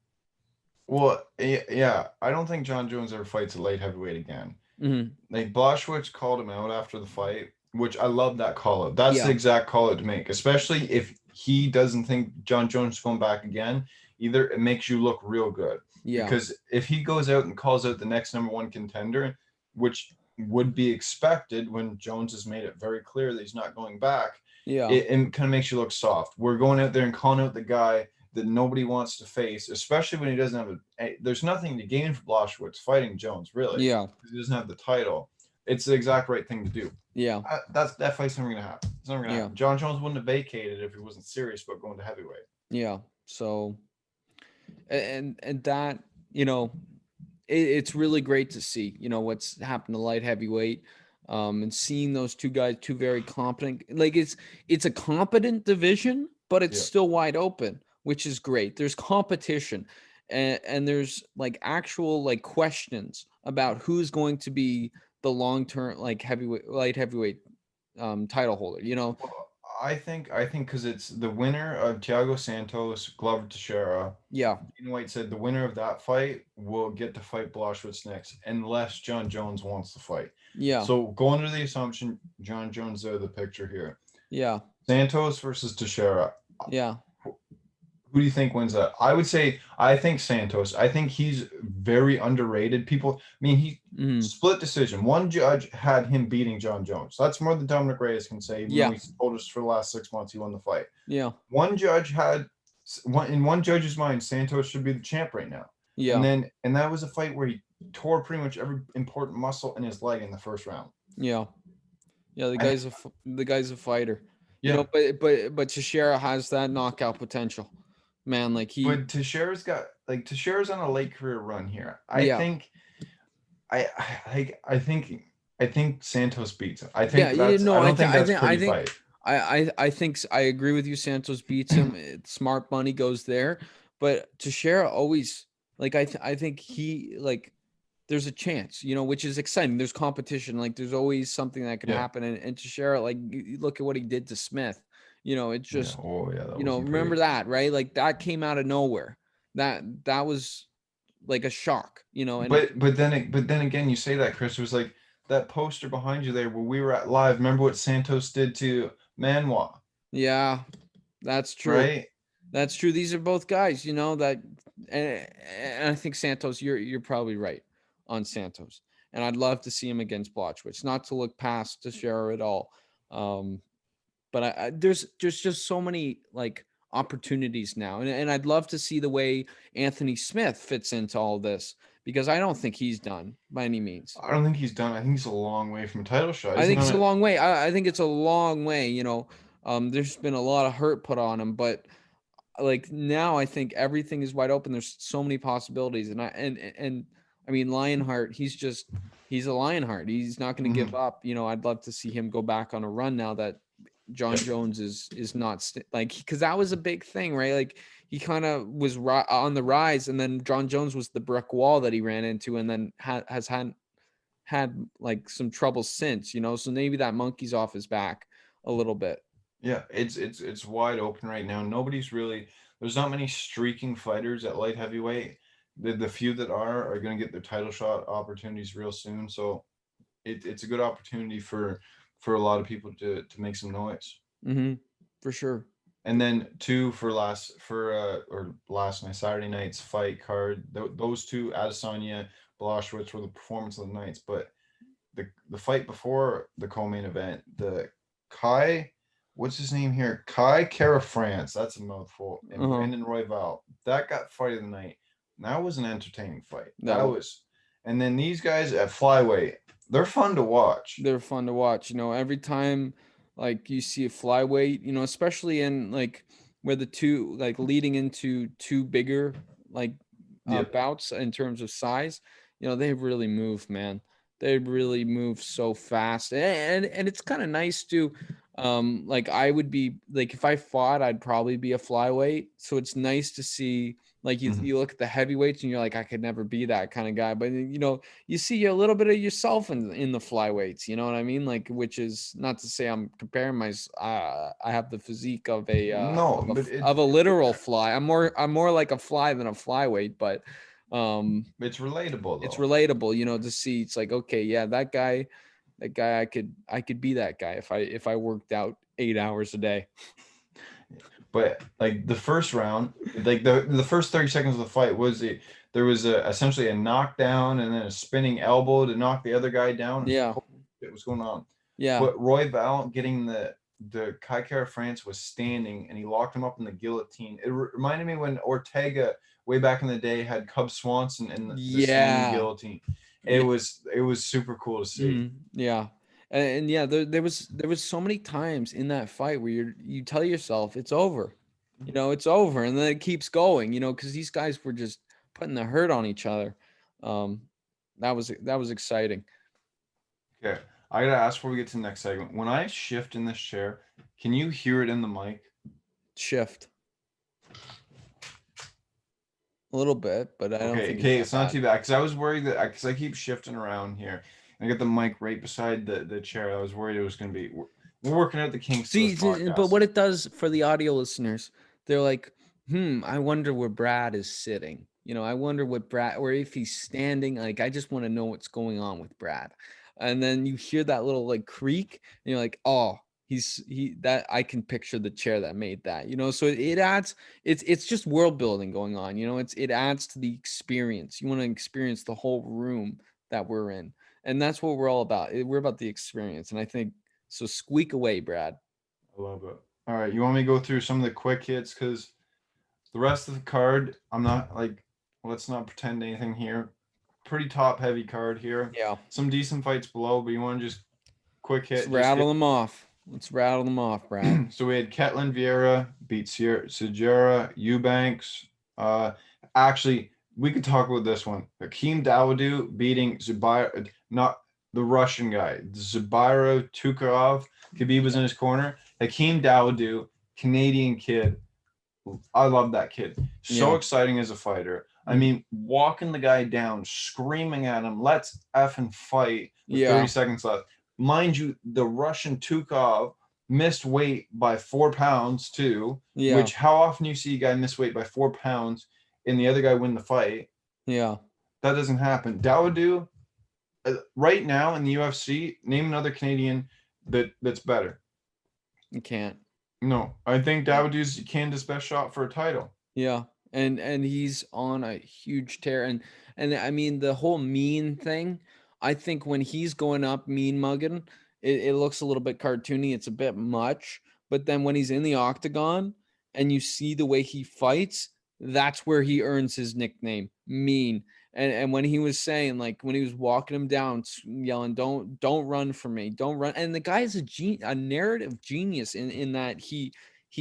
Well, yeah, I don't think John Jones ever fights a light heavyweight again. mhm. Like Blachowicz called him out after the fight, which I love that call out. That's the Yeah, exact call out to make, especially if he doesn't think John Jones is going back again. Either it makes you look real good yeah, because if he goes out and calls out the next number one contender, which would be expected when Jones has made it very clear that he's not going back, yeah, it kind of makes you look soft. We're going out there and calling out the guy that nobody wants to face, especially when he doesn't have there's nothing to gain for Blachowicz fighting Jones, really, yeah, because he doesn't have the title. It's the exact right thing to do. yeah, That fight's never gonna happen. It's never gonna yeah, happen. John Jones wouldn't have vacated if he wasn't serious about going to heavyweight. yeah. So, and that, you know, it's really great to see, what's happened to light heavyweight, and seeing those two guys, two very competent, like it's a competent division, but it's Yeah. still wide open, which is great. There's competition, and there's like actual like questions about who's going to be the long term like light heavyweight title holder. Well, I think because it's the winner of Thiago Santos, Glover Teixeira. Yeah, Dean White said the winner of that fight will get to fight Blachowicz next, unless John Jones wants to fight. yeah, So go under the assumption John Jones out of the picture here. yeah, Santos versus Teixeira. yeah, Who do you think wins that? I think Santos. I think he's very underrated. People, I mean, he mm, split decision. One judge had him beating John Jones. That's more than Dominic Reyes can say, even though yeah, he's told us for the last 6 months he won the fight. yeah, One judge had in one judge's mind, Santos should be the champ right now. yeah, And that was a fight where he tore pretty much every important muscle in his leg in the first round. yeah. Yeah, And the guy's a fighter. yeah, But Teixeira has that knockout potential. Man, like but Teixeira's on a late career run here. yeah. I think Santos beats him. Yeah, I no, don't think that's a pretty fight. I think I agree with you. Santos beats him. Smart money goes there, but Teixeira always, like, I think he, like, there's a chance, which is exciting. There's competition. Like, there's always something that could Yeah. happen. And Teixeira, like, you look at what he did to Smith. It's Yeah. just, Oh yeah, that wasn't remember pretty. that, right? Like, that came out of nowhere. That was like a shock, and it, But then again, you say that, Chris, it was like that poster behind you there where we were at live. Remember what Santos did to Manoa, yeah, that's true. right? That's true. These are both guys, that, and I think Santos, you're probably right on Santos, and I'd love to see him against Blachowicz. Not to look past Teixeira at all, but there's just so many like opportunities now, and I'd love to see the way Anthony Smith fits into all this because I don't think he's done by any means. I don't think he's done. I think he's a long way from a title shot. I Isn't think it's on a it? long way. I think it's a long way. There's been a lot of hurt put on him, but like now I think everything is wide open. There's so many possibilities, and I mean Lionheart. He's a Lionheart. He's not going to give Mhm. up. I'd love to see him go back on a run now that John Yeah. Jones is not like, because that was a big thing, right? Like he kind of was on the rise, and then John Jones was the brick wall that he ran into, and then has had like some trouble since. So maybe that monkey's off his back a little bit. Yeah, it's wide open right now. Nobody's really there's not many streaking fighters at light heavyweight. The few that are going to get their title shot opportunities real soon. So it's a good opportunity for a lot of people to make some noise. Mm-hmm. For sure. And then two for last night, Saturday night's fight card. Those two, Adesanya, Blachowicz, were the performance of the nights. But the fight before the co-main event, the Kai, what's his name here? Kai Kara France. That's a mouthful. And Uh-huh. Brandon Royval. That got fight of the night. That was an entertaining fight. That That was. was. And then these guys at flyweight, they're fun to watch. They're fun to watch. Every time like you see a flyweight, especially in like where the two like leading into two bigger like Yep. bouts in terms of size, they really move, man. They really move so fast. And it's kind of nice to like I would be like if I fought, I'd probably be a flyweight. So it's nice to see like you, Mhm. you look at the heavyweights and you're like, I could never be that kind of guy. But you see a little bit of yourself in the flyweights. You know what I mean? Like, which is not to say I'm comparing my. I have the physique of a No, but of a literal fly. I'm more like a fly than a flyweight, but um, it's relatable it's though. relatable. To see it's like okay, yeah, that guy I could be that guy if I worked out 8 hours a day. But like the first round, like the first 30 seconds of the fight was there was essentially a knockdown and then a spinning elbow to knock the other guy down. It's like Yeah, holy shit, what's going on? yeah, But Roy Val getting the Kai Kara France was standing and he locked him up in the guillotine. It reminded me when Ortega way back in the day had Cub Swanson in the standing yeah, guillotine. It yeah. was super cool to see. Yeah. And yeah, there was so many times in that fight where you tell yourself it's over. It's over and then it keeps going, cuz these guys were just putting the hurt on each other. Um that was exciting. Okay, I gotta ask before we get to the next segment. When I shift in this chair, can you hear it in the mic? Shift a little bit, but I don't Okay, think it's okay, that it's not bad. too bad because I was worried that because I keep shifting around here. And I got the mic right beside the chair. I was worried it was gonna be. We're working out the kinks to this But podcast. what it does for the audio listeners, they're like, I wonder where Brad is sitting. I wonder what Brad, or if he's standing. Like, I just want to know what's going on with Brad. And then you hear that little like creak, and you're like, oh, that I can picture the chair that made that. So it adds, it's just world building going on. It adds to the experience. You want to experience the whole room that we're in, and that's what we're all about. We're about the experience, and I think so. Squeak away, Brad. I love it. All right, you want me to go through some of the quick hits because the rest of the card, I'm not like. Let's not pretend anything here. Pretty top heavy card here. Yeah. Some decent fights below, but you want to just quick Let's hit, just hit. rattle them off. Let's rattle them off, Brad. So we had Ketlin Vieira beat Sierra Eubanks. Uh, actually, we could talk about this one. Hakeem Dawodu beating Zubair, not the Russian guy, Zubaira Tukarov. Khabib was in his corner. Hakeem Dawodu, Canadian kid. I love that kid. So Yeah. exciting as a fighter. I mean, walking the guy down, screaming at him, let's effing fight with 30 Yeah. seconds left. Mind you, the Russian Tukov missed weight by 4 pounds too, Yeah. which how often you see a guy miss weight by 4 pounds and the other guy win the fight? Yeah. That doesn't happen. Dawoodu, right now in the UFC, name another Canadian that's better. You can't. No, I think Dawoodu's Canada's best shot for a title. Yeah. And he's on a huge tear. And I mean the whole mean thing, I think when he's going up mean mugging, it looks a little bit cartoony. It's a bit much. But then when he's in the octagon and you see the way he fights, that's where he earns his nickname, mean. And when he was saying, like when he was walking him down, yelling, "Don't run from me, don't run." And the guy is a narrative genius in that he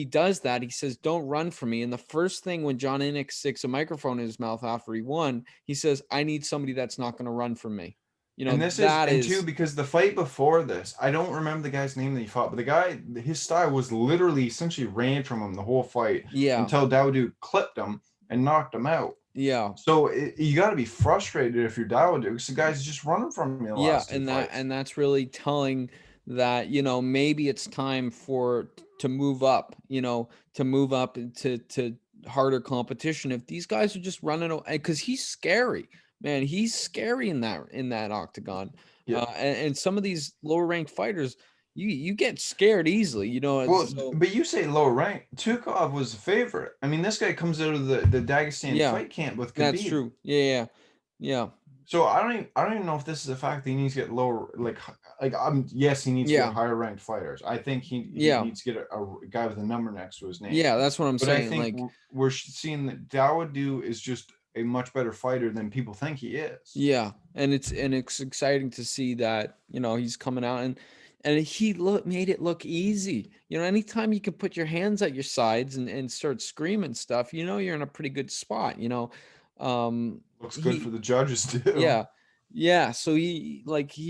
does that. He says, "Don't run from me." And the first thing when John Innick sticks a microphone in his mouth after he won, he says, "I need somebody that's not going to run from me." And this is That and two is, because the fight before this, I don't remember the guy's name that he fought, but the guy, his style was literally essentially ran from him the whole fight yeah, until Dawodu clipped him and knocked him out. yeah, So you got to be frustrated if you're Dawodu because the guy's just running from me the yeah, last two fights. and that's really telling that maybe it's time for to move up. To move up to harder competition. If these guys are just running, because he's scary, man, he's scary in that octagon. Yeah, And some of these lower ranked fighters, you get scared easily, you know. Well, So but you say low rank. Tukov was the favorite. I mean, this guy comes out of the Dagestan yeah, fight camp with that's Khabib. true. Yeah. So I don't even know if this is a fact that he needs to get lower. Yes, he needs to get Yeah. higher ranked fighters. I think he Yeah. needs to get a guy with a number next to his name. Yeah, that's what I'm But I saying. think Like, we're seeing that Dawodu is just a much better fighter than people think he is. yeah, and it's exciting to see that, you know, he's coming out and he made it look easy. You know, anytime you can put your hands at your sides and start screaming stuff, you know, you're in a pretty good spot, you know. Looks good for He the judges too. Yeah. Yeah, so he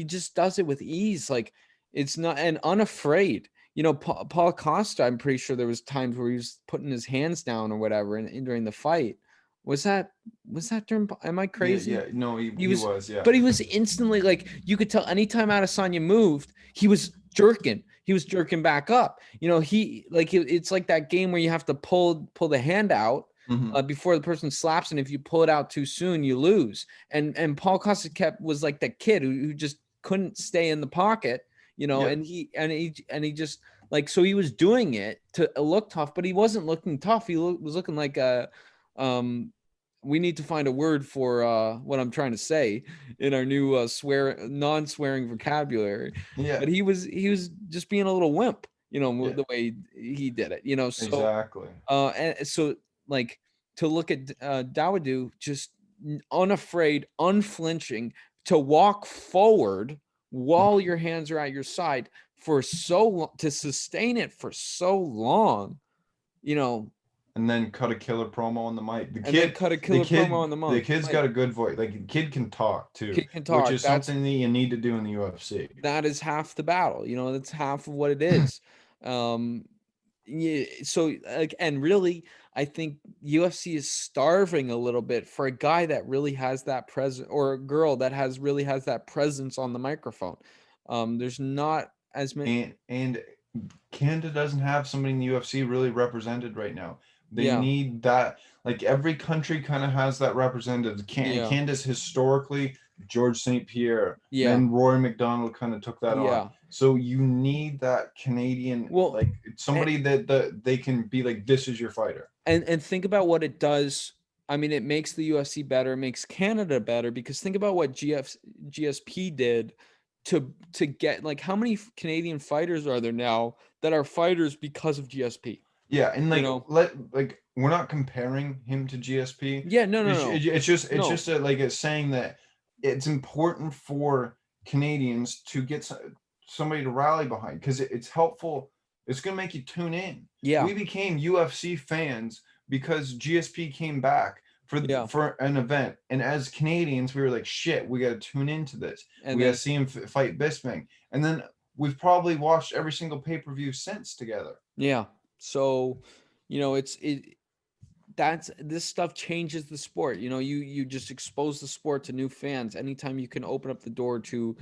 just does it with ease, like, it's not and unafraid. You know, Paul Costa, I'm pretty sure there was times where he was putting his hands down or whatever in during the fight. Was that was that during am I Yeah, crazy? yeah. No, He he was was, yeah. but he was instantly like you could tell anytime Adesanya moved, he was jerking. He was jerking back up. You know, it's like that game where you have to pull the hand out Mhm. before the person slaps, and if you pull it out too soon, you lose. And Paul Costa was like that kid who just couldn't stay in the pocket, you know, Yeah. and he just like so he was doing it to look tough, but he wasn't looking tough. He was looking like a we need to find a word for what I'm trying to say in our new non-swearing vocabulary. Yeah. But he was just being a little wimp, you know, Yeah. the way he did it, you know. So Exactly. and so like to look at Dawoodu just unafraid, unflinching, to walk forward while your hands are at your side for so long, to sustain it for so long, you know, And then cut a killer promo on the mic. and then cut a killer promo on the The mic. kid's got Like, a good voice. Like the kid can talk too, kid can which talk. is something that you need to do in the UFC. That is half the battle. You know, that's half of what it is. Um, yeah, so like, and really, I think UFC is starving a little bit for a guy that really has that presence, or a girl that really has that presence on the microphone. There's not as many. And Canada doesn't have somebody in the UFC really represented right now. They Yeah, need that. Like every country kind of has that representative. yeah, Canada's historically George St. Pierre. yeah, Then Rory McDonald kind of took that on. yeah. So you need that Canadian, Well, like and, somebody that they can be like, this is your fighter. and think about what it does. I mean, it makes the UFC better, it makes Canada better, because think about what GSP did to get, like, how many Canadian fighters are there now that are fighters because of GSP? Yeah, and You like know? we're not comparing him to GSP. Yeah, no, no, no. It's No. just like it's saying that it's important for Canadians to get somebody to rally behind because it's helpful. It's gonna make you tune in. Yeah, We became UFC fans because GSP came back yeah. for an event, and as Canadians, we were like, shit, we got to tune into this. And We got to then see him fight Bisping, and then we've probably watched every single pay-per-view since together. yeah. So, you know, that's this stuff changes the sport. You know, you just expose the sport to new fans anytime you can open up the door to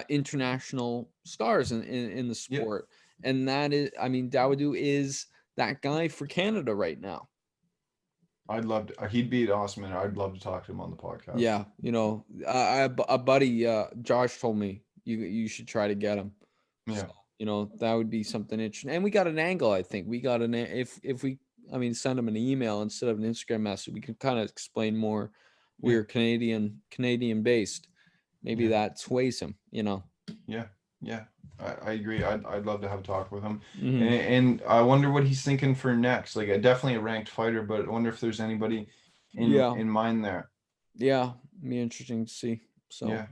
international stars in the Yep. sport. And that is, I mean, Dawodu is that guy for Canada right now. I'd love to. He'd be awesome, and I'd love to talk to him on the podcast. Yeah, you know, a buddy, Josh told me you should try to get him. So, Yeah, you know, that would be something interesting. And we got an angle, I think. We got if we, I mean, send him an email instead of an Instagram message, we can kind of explain more. yeah, We're Canadian based. Maybe yeah, that sways him, you know. yeah, yeah. I agree. I'd love to have a talk with him, Hmm. and I wonder what he's thinking for next. Like, definitely a ranked fighter, but I wonder if there's anybody Yeah, in mind there. yeah, be interesting to see. So, Yeah.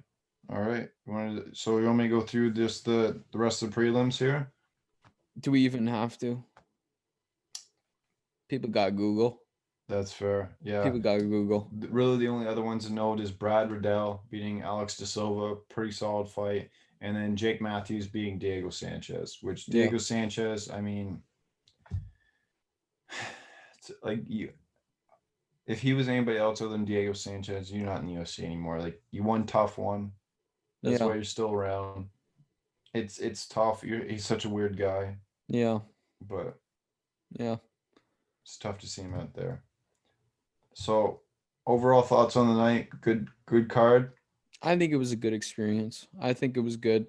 All right. So you want me to go through just the rest of the prelims here? do we even have to? People got Google. That's fair. Yeah. People got Google. Really, the only other ones to note is Brad Riddell beating Alex De Silva, pretty solid fight, and then Jake Matthews beating Diego Sanchez. Which Yeah, Diego Sanchez, I mean, it's like you, if he was anybody else other than Diego Sanchez, you're not in the UFC anymore. Like you won tough one. That's yeah, why you're still around. It's tough. He's such a weird guy, yeah, but yeah. it's tough to see him out there. So overall thoughts on the night? Good card. I think it was a good experience. I think it was good.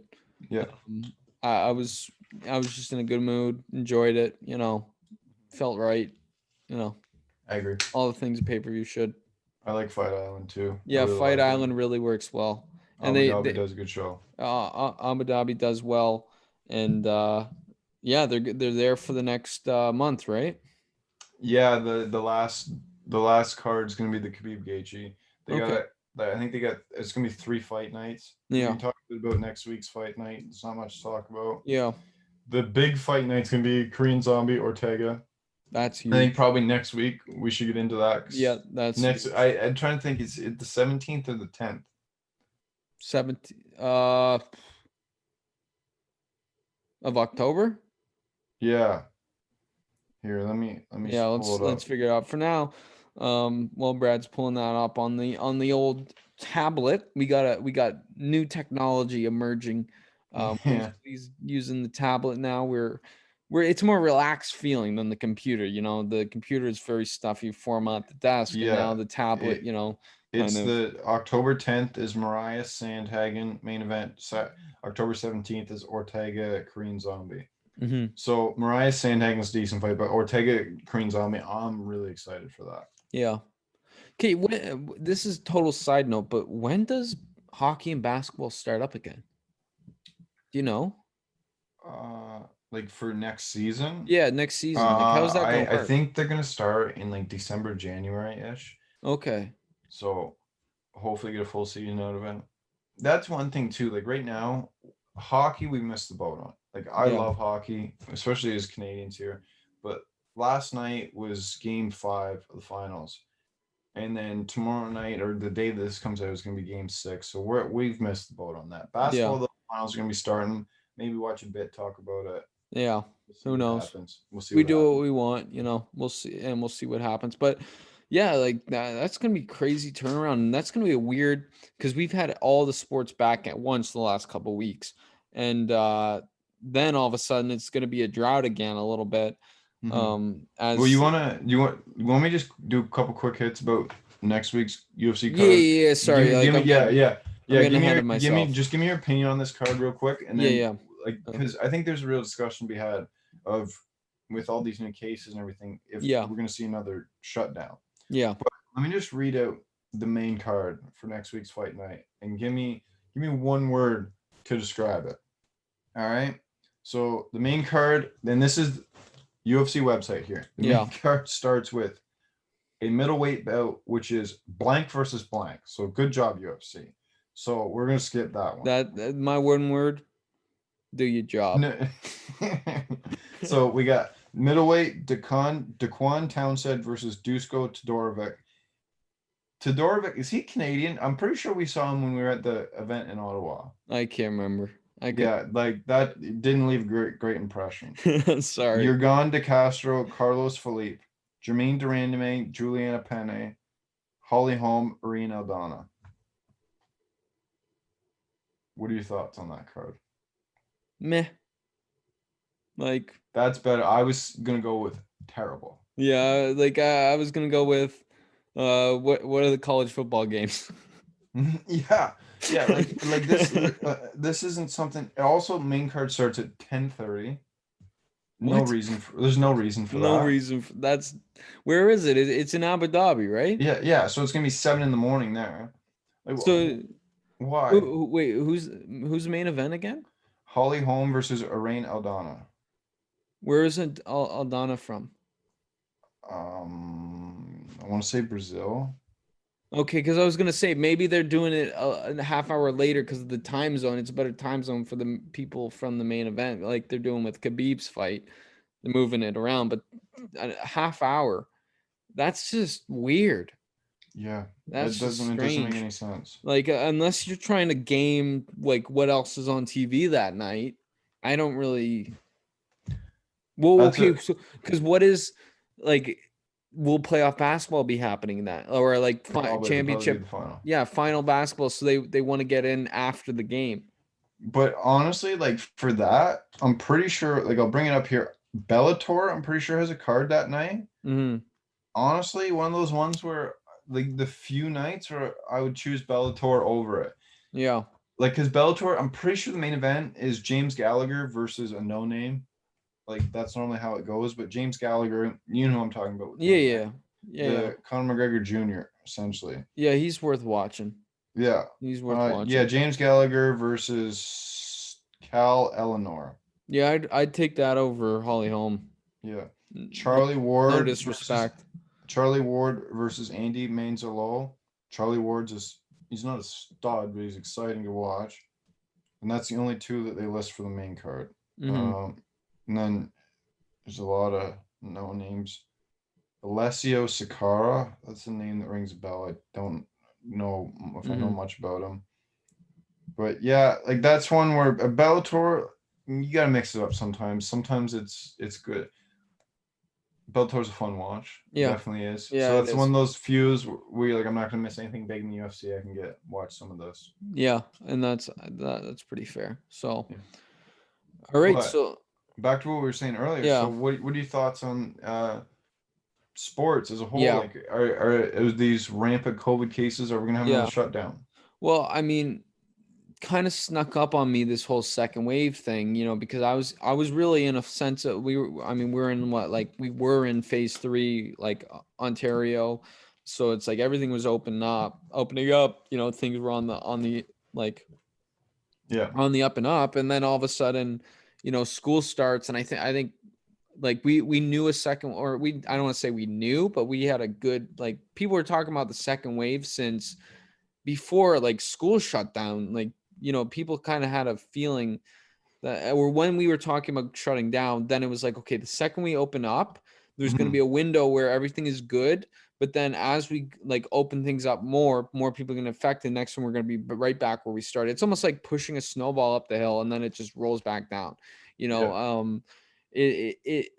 Yeah. Um, I was just in a good mood, enjoyed it, felt right, you know, I agree. all the things a pay-per-view should. I like Fight Island too. I Yeah, really Fight like it. Island really works well. And Abu Dhabi does a good show. Abu Dhabi does well, and yeah, they're there for the next month, right? Yeah, the last card is gonna be the Khabib Gaethje. They got Okay. it. I think they got it's gonna be 3 fight nights. We Yeah. can talk a bit about next week's fight night. There's not much to talk about. Yeah. The big fight night's gonna be Korean Zombie Ortega. That's I think huge. probably next week we should get into that. Yeah, that's Next, huge. I'm trying to think. Is it the 17th or the 10th? 17 of October? Yeah. Here, let me Yeah, pull it let's up. figure it out. For now, while Brad's pulling that up on the old tablet, we got new technology emerging. Yeah. He's using the tablet now. We're it's more relaxed feeling than the computer. The computer is very stuffy, format the desk, and now Yeah. the tablet, It kind it's of. the October 10th is Mariah Sandhagen main event. October 17th is Ortega Korean Zombie. Hmm. So Mariah Sandhagen's a decent fight, but Ortega Korean Zombie, I'm really excited for that. Yeah. Okay. This is total side note, but when does hockey and basketball start up again? Do you know? Like for next season, Yeah, next season. Like, how's that gonna I work? think they're gonna start in like December, January ish. Okay. So hopefully get a full season out of it. That's one thing too. Like right now, hockey we missed the boat on. Like I Yeah. love hockey, especially as Canadians here. But last night was Game 5 of the finals, and then tomorrow night or the day this comes out is going to be Game 6. So we've missed the boat on that. Yeah. Basketball, the finals are going to be starting. Maybe watch a bit, talk about it. Yeah. We'll see Who what knows? happens. We'll see We what do what happens. we want, we'll see, and we'll see what happens. But yeah, like that's gonna be crazy turnaround. And that's gonna be a weird because we've had all the sports back at once the last couple weeks. And then all of a sudden it's gonna be a drought again a little bit. Hmm. Well, As you want me to just do a couple quick hits about next week's UFC Yeah, card? yeah, yeah. Sorry, like I'm Yeah. getting ahead of myself. Give me your opinion on this card real quick, and Yeah, then yeah. like Uh, because I think there's a real discussion to be had of with all these new cases and everything if yeah, we're gonna see another shutdown. yeah. Let me just read out the main card for next week's fight night and give me one word to describe it. All right. So the main card, then this is UFC website here. The Yeah. main card starts with a middleweight bout, which is blank versus blank. So good job, UFC. So we're gonna skip that one. That my one word, do your job. No. So we got middleweight Daquan Townsend versus Dusko Todorovic. Todorovic, is he Canadian? I'm pretty sure we saw him when we were at the event in Ottawa. I can't remember. I could. Yeah, like that didn't leave a great impression. Sorry. Jurgon De Castro, Carlos Felipe, Jermaine Durandame, Juliana Penne, Holly Holm, Irene Aldana. What are your thoughts on that card? Meh. Like, That's better. I was gonna go with terrible. yeah, like I was gonna go with what are the college football games? Yeah, yeah. Like this. This isn't something. Also, main card starts at 10:30. What? There's no reason for No that. reason for That's where is it? It's in Abu Dhabi, right? Yeah, yeah. So it's gonna be 7 in the morning there. Like, So why? wait, who's the main event again? Holly Holm versus Irene Aldana. Where is it Aldana from? I want to say Brazil. Okay, because I was gonna say maybe they're doing it a half hour later because of the time zone. It's a better time zone for the people from the main event, like they're doing with Khabib's fight. They're moving it around, but a half hour, that's just weird. Yeah, That's just it doesn't make strange. any sense. Like unless you're trying to game like what else is on TV that night, I don't really. Well, That's okay, a so because what is like, will playoff basketball be happening that or like it'll probably be championship? the final. Yeah, final basketball. So they want to get in after the game. But honestly, like for that, I'm pretty sure. Like I'll bring it up here. Bellator, I'm pretty sure has a card that night. Hmm. Honestly, one of those ones where like the few nights where I would choose Bellator over it. Yeah. like because Bellator, I'm pretty sure the main event is James Gallagher versus a no name. Like that's normally how it goes. But James Gallagher, you know who I'm talking about with the Yeah, main event, yeah, yeah, yeah. the Conor McGregor Jr. essentially. Yeah, he's worth watching. Yeah, He's worth yeah, watching. James Gallagher versus Cal Eleanor. Yeah, I'd take that over Holly Holm. Yeah, No, Charlie no Ward versus disrespect. Andy Manzolo. Charlie Ward's is he's not a stud, but he's exciting to watch. And that's the only two that they list for the main card. Mm-hmm. Um, and then there's a lot of no names. Alessio Sakara, that's the name that rings a bell. I don't know if I know Mm-hmm. much about him, but yeah, like that's one where a Bellator, you gotta mix it up sometimes. Sometimes it's good. Bellator's a fun watch. It Yeah, definitely is. yeah, So it that's one is. of those fews where you're like, I'm not gonna miss anything big in the UFC. I can get watch some of this. Yeah, and that's pretty fair. So, Yeah. all right. But So, back to what we were saying earlier. So yeah, what are your thoughts on sports as a whole? yeah, Like are these rampant COVID cases? Are we gonna have another yeah. shutdown? Well, I mean, kind of snuck up on me this whole second wave thing, because I was really in a sense of I mean, we're in what, like we were in phase 3, like Ontario. So it's like everything was opening up, things were on the like Yeah. on the up and up, and then all of a sudden, school starts, and I think like we knew a second, or I don't want to say we knew, but we had a good, like, people were talking about the second wave since before, like, school shut down. Like, people kind of had a feeling that, or when we were talking about shutting down, then it was like, okay, the second we open up, there's going to be Mhm. a window where everything is good. But then as we like open things up more people are going to affect. The next one, we're going to be right back where we started. It's almost like pushing a snowball up the hill, and then it just rolls back down. You know, Yeah. um,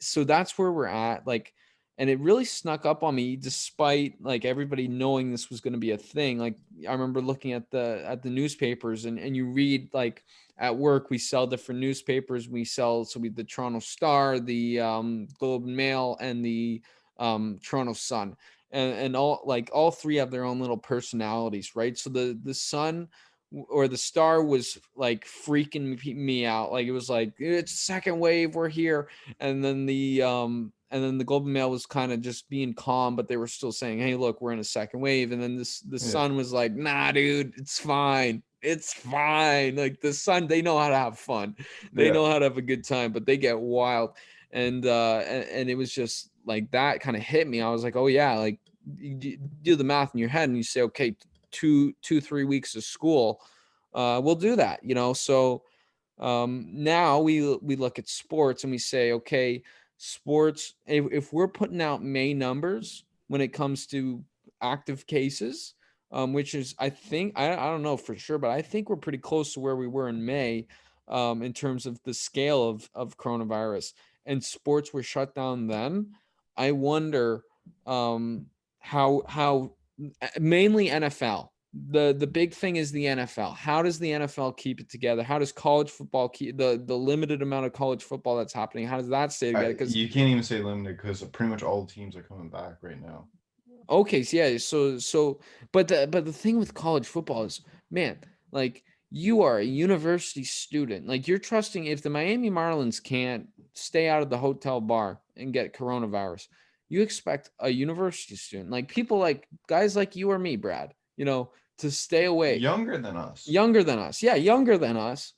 so that's where we're at. Like, and it really snuck up on me, despite like everybody knowing this was going to be a thing. Like, I remember looking at the newspapers, and you read, like, at work we sell different newspapers. We sell, so we the Toronto Star, the Globe and Mail, and the Toronto Sun, and all three have their own little personalities, right? So the Sun or the Star was like freaking me out. Like, it was like, it's second wave, we're here. And then the Globe and Mail was kind of just being calm, but they were still saying, hey, look, we're in a second wave. And then the Yeah. Sun was like, nah, dude, it's fine. It's fine. Like, the Sun, they know how to have fun. They Yeah. know how to have a good time, but they get wild. And it was just like, that kind of hit me. I was like, oh yeah, like, you do the math in your head and you say, okay, 3 weeks of school, we'll do that. So now we look at sports and we say, okay, sports, if we're putting out May numbers when it comes to active cases, which is, I think, I don't know for sure, but I think we're pretty close to where we were in May, in terms of the scale of coronavirus, and sports were shut down then. I wonder, how mainly NFL. The big thing is the NFL. How does the NFL keep it together? How does college football keep the limited amount of college football that's happening? How does that stay together? Because, You can't even say limited because pretty much all the teams are coming back right now. okay, so yeah, but the thing with college football is, man, like, you are a university student. Like, you're trusting, if the Miami Marlins can't stay out of the hotel bar and get coronavirus, you expect a university student, like people, like guys like you or me, Brad, to stay away. Younger than us. Younger than us, yeah, younger than us,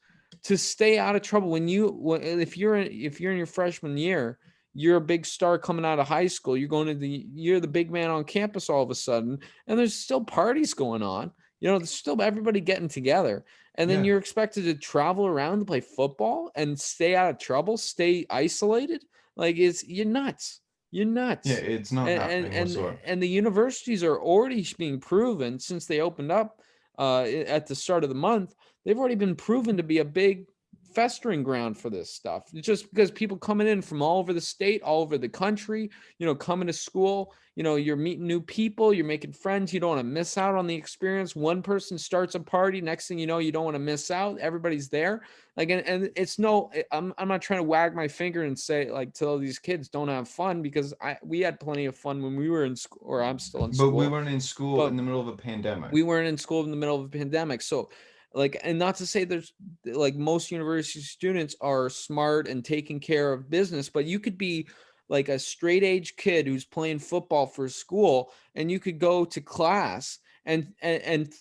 to stay out of trouble. If you're in your freshman year, you're a big star coming out of high school, you're the big man on campus all of a sudden, and there's still parties going on. There's still everybody getting together, and then Yeah. you're expected to travel around to play football and stay out of trouble, stay isolated. Like, you're nuts. You're Yeah. nuts. It's not and and happening and, whatsoever. and the universities are already being proven, since they opened up at the start of the month. They've already been proven to be a big festering ground for this stuff. It's just because people coming in from all over the state, all over the country, coming to school, you're meeting new people, you're making friends, you don't want to miss out on the experience. One person starts a party, next thing you know, you don't want to miss out. Everybody's there. Like, and it's no, I'm not trying to wag my finger and say, like, tell these kids don't have fun, because we had plenty of fun when we were in school, or I'm still in But we school, weren't in school but in the middle of a pandemic. we weren't in school in the middle of a pandemic. So, like, and not to say there's like most university students are smart and taking care of business, but you could be like a straight age kid who's playing football for school, and you could go to class, and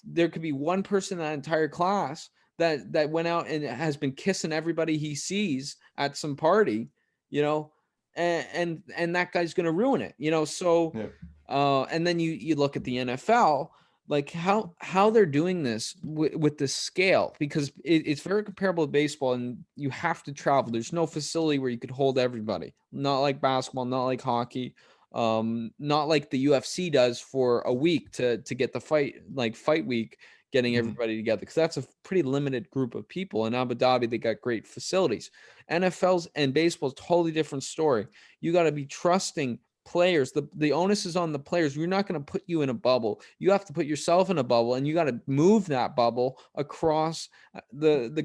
there could be one person in that entire class that went out and has been kissing everybody he sees at some party, you know, and that guy's going to ruin it, you know. So Yeah. and then you look at the NFL, like how they're doing this with the scale, because it's very comparable to baseball, and you have to travel. There's no facility where you could hold everybody, not like basketball, not like hockey, not like the UFC does for a week to get the fight, like fight week, getting Mhm. everybody together, because that's a pretty limited group of people. In Abu Dhabi, they got great facilities. NFL's and baseball's totally different story. You got to be trusting players. The onus is on the players. We're not going to put you in a bubble. You have to put yourself in a bubble, and you got to move that bubble across the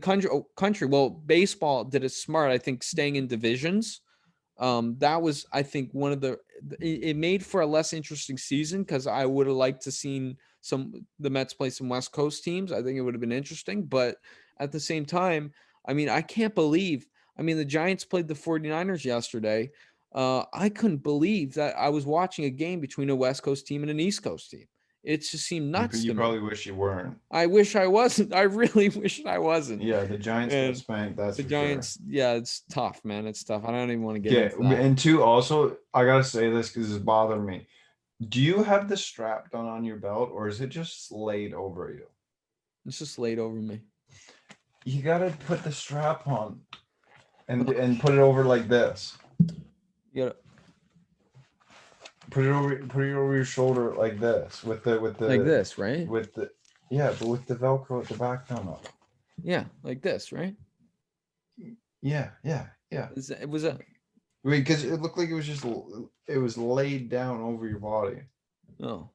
country. Well, baseball did it smart, I think, staying in divisions. That was, I think, one of it made for a less interesting season, because I would have liked to seen the Mets play some West Coast teams. I think it would have been interesting, but at the same time, I mean, I can't believe, I mean, the Giants played the 49ers yesterday. I couldn't believe that I was watching a game between a West Coast team and an East Coast team. It just seemed nuts You to me. probably wish you weren't. I wish I wasn't. I really wish I wasn't. Yeah, the Giants got And spanked, that's the for sure. Giants, yeah, it's tough, man. It's tough. I don't even want to get Yeah, into that. and two, also, I gotta say this because it's bothering me. Do you have the strap done on your belt, or is it just laid over you? It's just laid over me. You gotta put the strap on and put it over like this. You gotta, Put it over your shoulder like this like this, right? with the yeah, but with the Velcro at the back done up. Yeah, like this, right? Yeah, yeah, yeah. It was a Wait, because it looked like it was laid down over your body, oh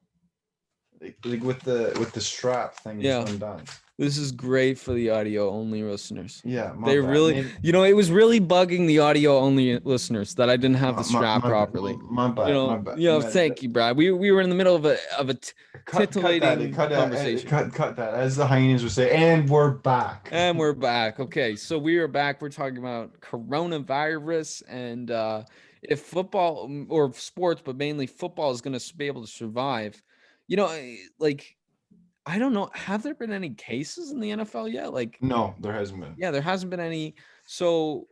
like with the strap thing just yeah. undone. This is great for the audio only listeners. Yeah, my They bad. really, Maybe it was really bugging the audio only listeners that I didn't have the strap my bad. properly. My bad. My bad. Thank you, Brad. We were in the middle of a Cut that. titillating conversation. Cut that. As the hyenas would say, and we're back. And we're back. Okay, so we are back. We're talking about coronavirus, and if football or sports, but mainly football, is going to be able to survive. Like, I don't know. Have there been any cases in the NFL yet? Like, No, there hasn't been. yeah, there hasn't been any. So,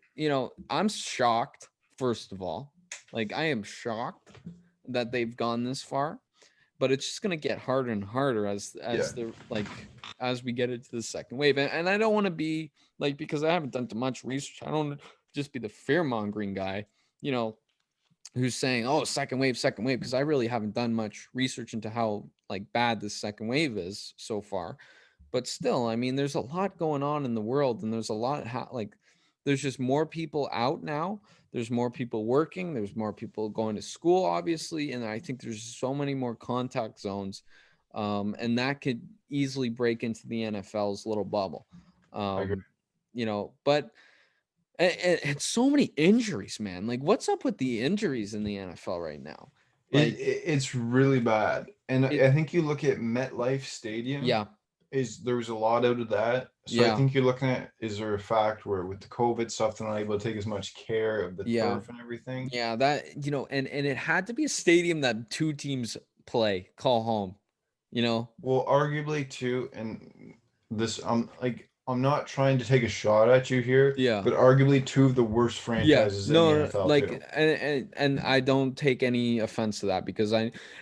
I'm shocked, first of all. Like, I am shocked that they've gone this far, but it's just going to get harder and harder as we get into the second wave. And I don't want to be like, because I haven't done too much research, I don't just be the fear mongering guy, you know, who's saying, "Oh, second wave," because I really haven't done much research into how like bad this second wave is so far. But still, I mean, there's a lot going on in the world, and there's a lot like there's just more people out now. There's more people working. There's more people going to school, obviously, and I think there's so many more contact zones, and that could easily break into the NFL's little bubble. I agree. But and so many injuries, man. Like, what's up with the injuries in the NFL right now? Like, It's really bad, and it, I think you look at MetLife Stadium. yeah, There was a lot out of that. So I yeah, think you're looking at, is there a fact where with the COVID stuff they're not able to take as much care of the yeah, turf and everything? yeah. That and it had to be a stadium that two teams call home. You know, Well, arguably too, and this I'm not trying to take a shot at you here, yeah. but arguably two of the worst Yeah, franchises in the no, NFL like, too. and I don't take any offense to that, because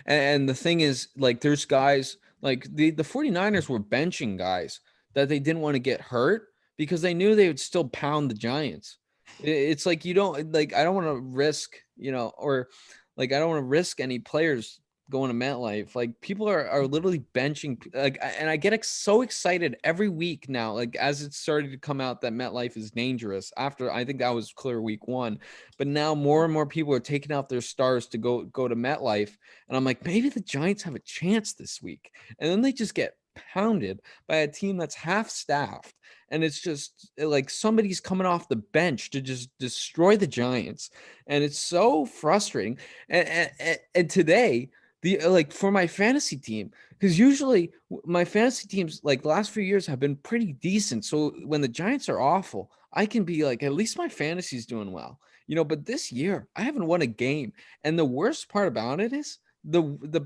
and the thing is, like, there's guys like the 49ers were benching guys that they didn't want to get hurt because they knew they would still pound the Giants. It's like, you don't, like, I don't want to risk, or like, I don't want to risk any players going to MetLife. Like, people are literally benching, like, and I get so excited every week now, like, as it started to come out that MetLife is dangerous. After, I think that was clear week 1, but now more and more people are taking out their stars to go to MetLife, and I'm like, maybe the Giants have a chance this week, and then they just get pounded by a team that's half staffed, and it's just like somebody's coming off the bench to just destroy the Giants, and it's so frustrating. And today the like for my fantasy team, because usually my fantasy teams like last few years have been pretty decent. So when the Giants are awful, I can be like, at least my fantasy's doing well, But this year, I haven't won a game, and the worst part about it is the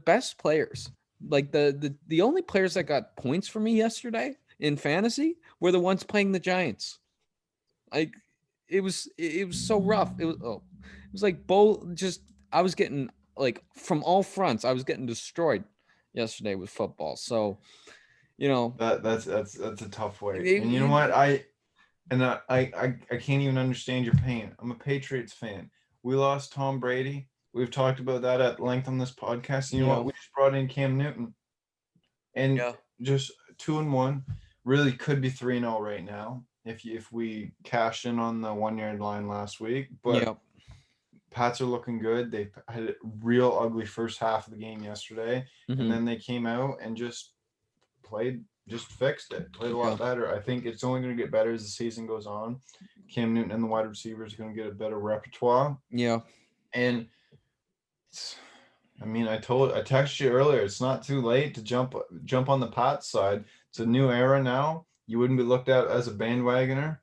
best players, like the only players that got points for me yesterday in fantasy were the ones playing the Giants. Like it was so rough. It was like both just I was getting like from all fronts. I was getting destroyed yesterday with football. So, you know, That's a tough it, way. And you know it, what? I can't even understand your pain. I'm a Patriots fan. We lost Tom Brady. We've talked about that at length on this podcast. You know what? yeah, We just brought in Cam Newton, and yeah, just 2-1. Really could be 3-0 right now if we cashed in on the 1 yard line last week. But yeah, Pats are looking good. They had a real ugly first half of the game yesterday, and hmm then they came out and just fixed it. Played a yeah, lot better. I think it's only going to get better as the season goes on. Cam Newton and the wide receivers are going to get a better repertoire. yeah. And I mean, I texted you earlier. It's not too late to jump on the Pats side. It's a new era now. You wouldn't be looked at as a bandwagoner.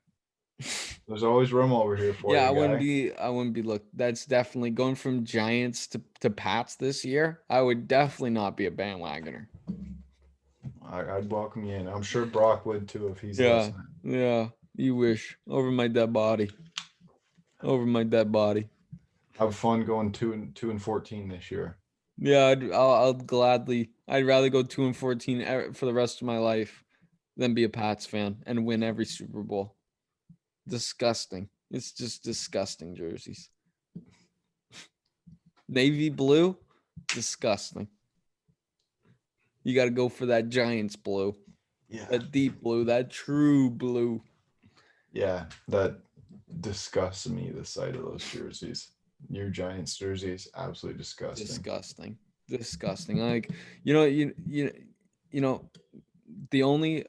There's always room over here for Yeah, you, guy. I wouldn't be look. That's definitely going from Giants to Pats this year. I would definitely not be a bandwagoner. I'd welcome you in. I'm sure Brock would too if he's Yeah, listening. yeah. You wish over my dead body. Over my dead body. Have fun going 2-14 this year. Yeah, I'll gladly. I'd rather go 2-14 for the rest of my life than be a Pats fan and win every Super Bowl. Disgusting. It's just disgusting jerseys. Navy blue, disgusting. You got to go for that Giants blue, Yeah. that deep blue, that true blue. Yeah, that disgusts me, the sight of those jerseys. Your Giants jerseys, absolutely disgusting. Disgusting. Disgusting. Like, you know, you know, the only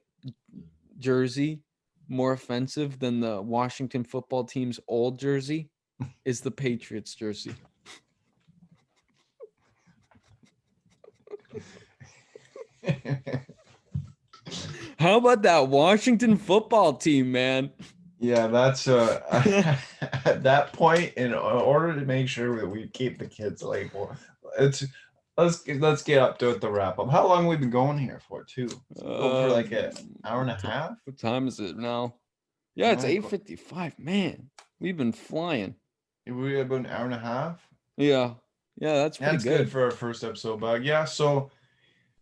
jersey more offensive than the Washington football team's old jersey is the Patriots jersey. How about that Washington football team, man? Yeah, that's at that point, in order to make sure that we keep the kids label, it's let's get up to the wrap up. How long have we been going here for too? Go for like an hour and a half. What time is it now? Yeah, it's 8:55. Man, we've been flying. We about an hour and a half. Yeah. Yeah, that's pretty That's good for our first episode, but yeah. So,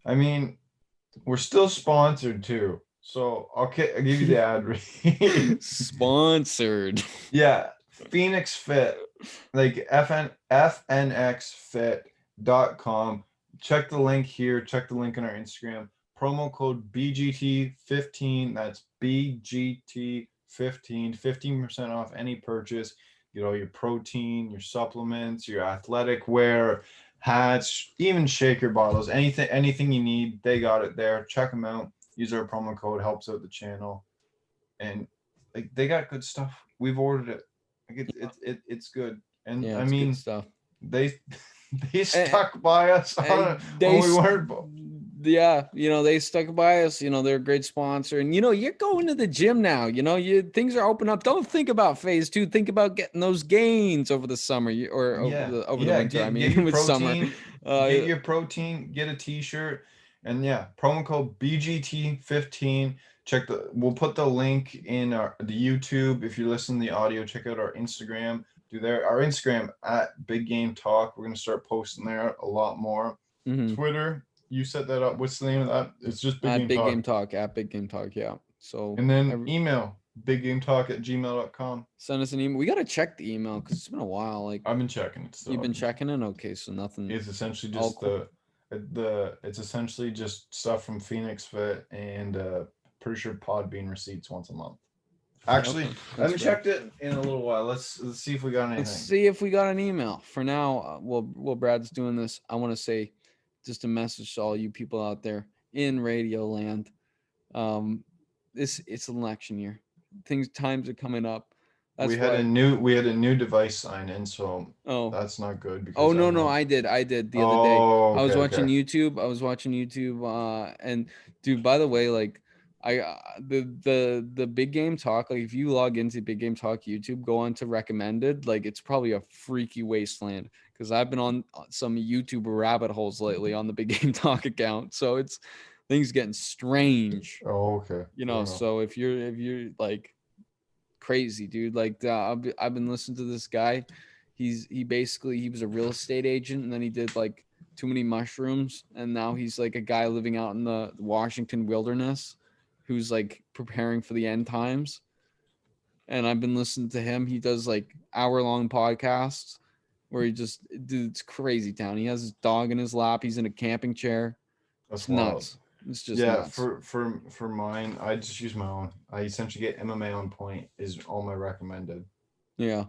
I mean, we're still sponsored too. So I'll give you the ad read. Sponsored. Yeah, Phoenix Fit, like fnxfit.com. Check the link here. Check the link on our Instagram. Promo code BGT15. That's BGT15. 15% off any purchase. Your protein, your supplements, your athletic wear, hats, even shaker bottles, anything you need, they got it there. Check them out. Use our promo code, helps out the channel. And like they got good stuff. We've ordered it. Like it's good. And Yeah, I it's mean, good stuff. they stuck by us when we weren't. Yeah, they stuck by us. They're a great sponsor, and you're going to the gym now. Things are open up. Don't think about phase 2. Think about getting those gains over the summer or over the winter. Get your with protein, summer. get your protein, get a t-shirt, and yeah, promo code BGT15. We'll put the link in the YouTube. If you listen to the audio, check out our Instagram. Our Instagram at Big Game Talk. We're gonna start posting there a lot more. Mm-hmm. Twitter, you set that up. What's the name of that? It's just Big Game Talk. At Big Game Talk. Yeah. So and then email biggametalk@gmail.com. Send us an email. We gotta check the email because it's been a while. Like I've been checking it. You've been checking it. Okay, so nothing. It's essentially just it's essentially just stuff from Phoenix Fit and pretty sure Podbean receipts once a month. Actually, I haven't checked it in a little while. Let's see if we got anything. Let's see if we got an email. For now, while Brad's doing this, I want to say just a message to all you people out there in Radio Land. It's an election year. Times are coming up. That's why. We had a new device sign in, so Oh, that's not good oh because I no, don't no, know. I did the other day. Oh, I okay, was watching okay. YouTube. And dude, by the way, like the big game talk, like if you log into big game talk YouTube, go on to recommended, like it's probably a freaky wasteland because I've been on some YouTuber rabbit holes lately on the big game talk account. So it's things getting strange, Oh, okay. Fair enough. So if you're like crazy, dude. Like I've been listening to this guy. He was a real estate agent, and then he did like too many mushrooms, and now he's like a guy living out in the Washington wilderness, who's like preparing for the end times. And I've been listening to him. He does like hour-long podcasts where he just, dude, it's crazy town. He has his dog in his lap. He's in a camping chair. That's It's wild. nuts. It's just Yeah, nuts. for mine, I just use my own. I essentially get MMA on point is all my recommended. Yeah,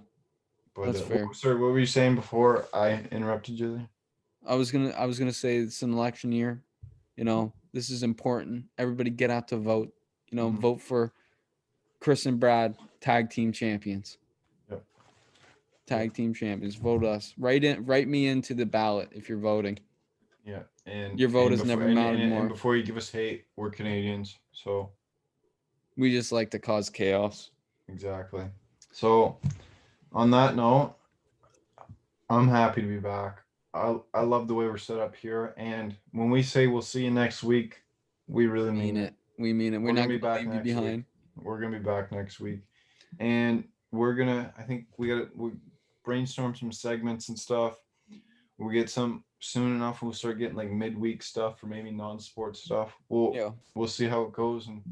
But that's fair. sorry, what were you saying before I interrupted you there? I was gonna say it's an election year. This is important. Everybody get out to vote. Hmm. Vote for Chris and Brad, tag team champions. Yep, yep, Tag team champions. Vote us. Write me into the ballot if you're voting. yeah. Your vote has never mattered And more. before you give us hate, we're Canadians, so We just like to cause chaos. exactly. So on that note, I'm happy to be back. I love the way we're set up here, and when we say we'll see you next week, we We really mean mean it. it. We mean it. We're We're gonna not be gonna back leave you next week. behind. We're gonna be back next week, and we're gonna. I think we brainstorm some segments and stuff. We'll get some soon enough. We'll start getting like midweek stuff or maybe non-sports stuff. Yeah. We'll see how it goes, and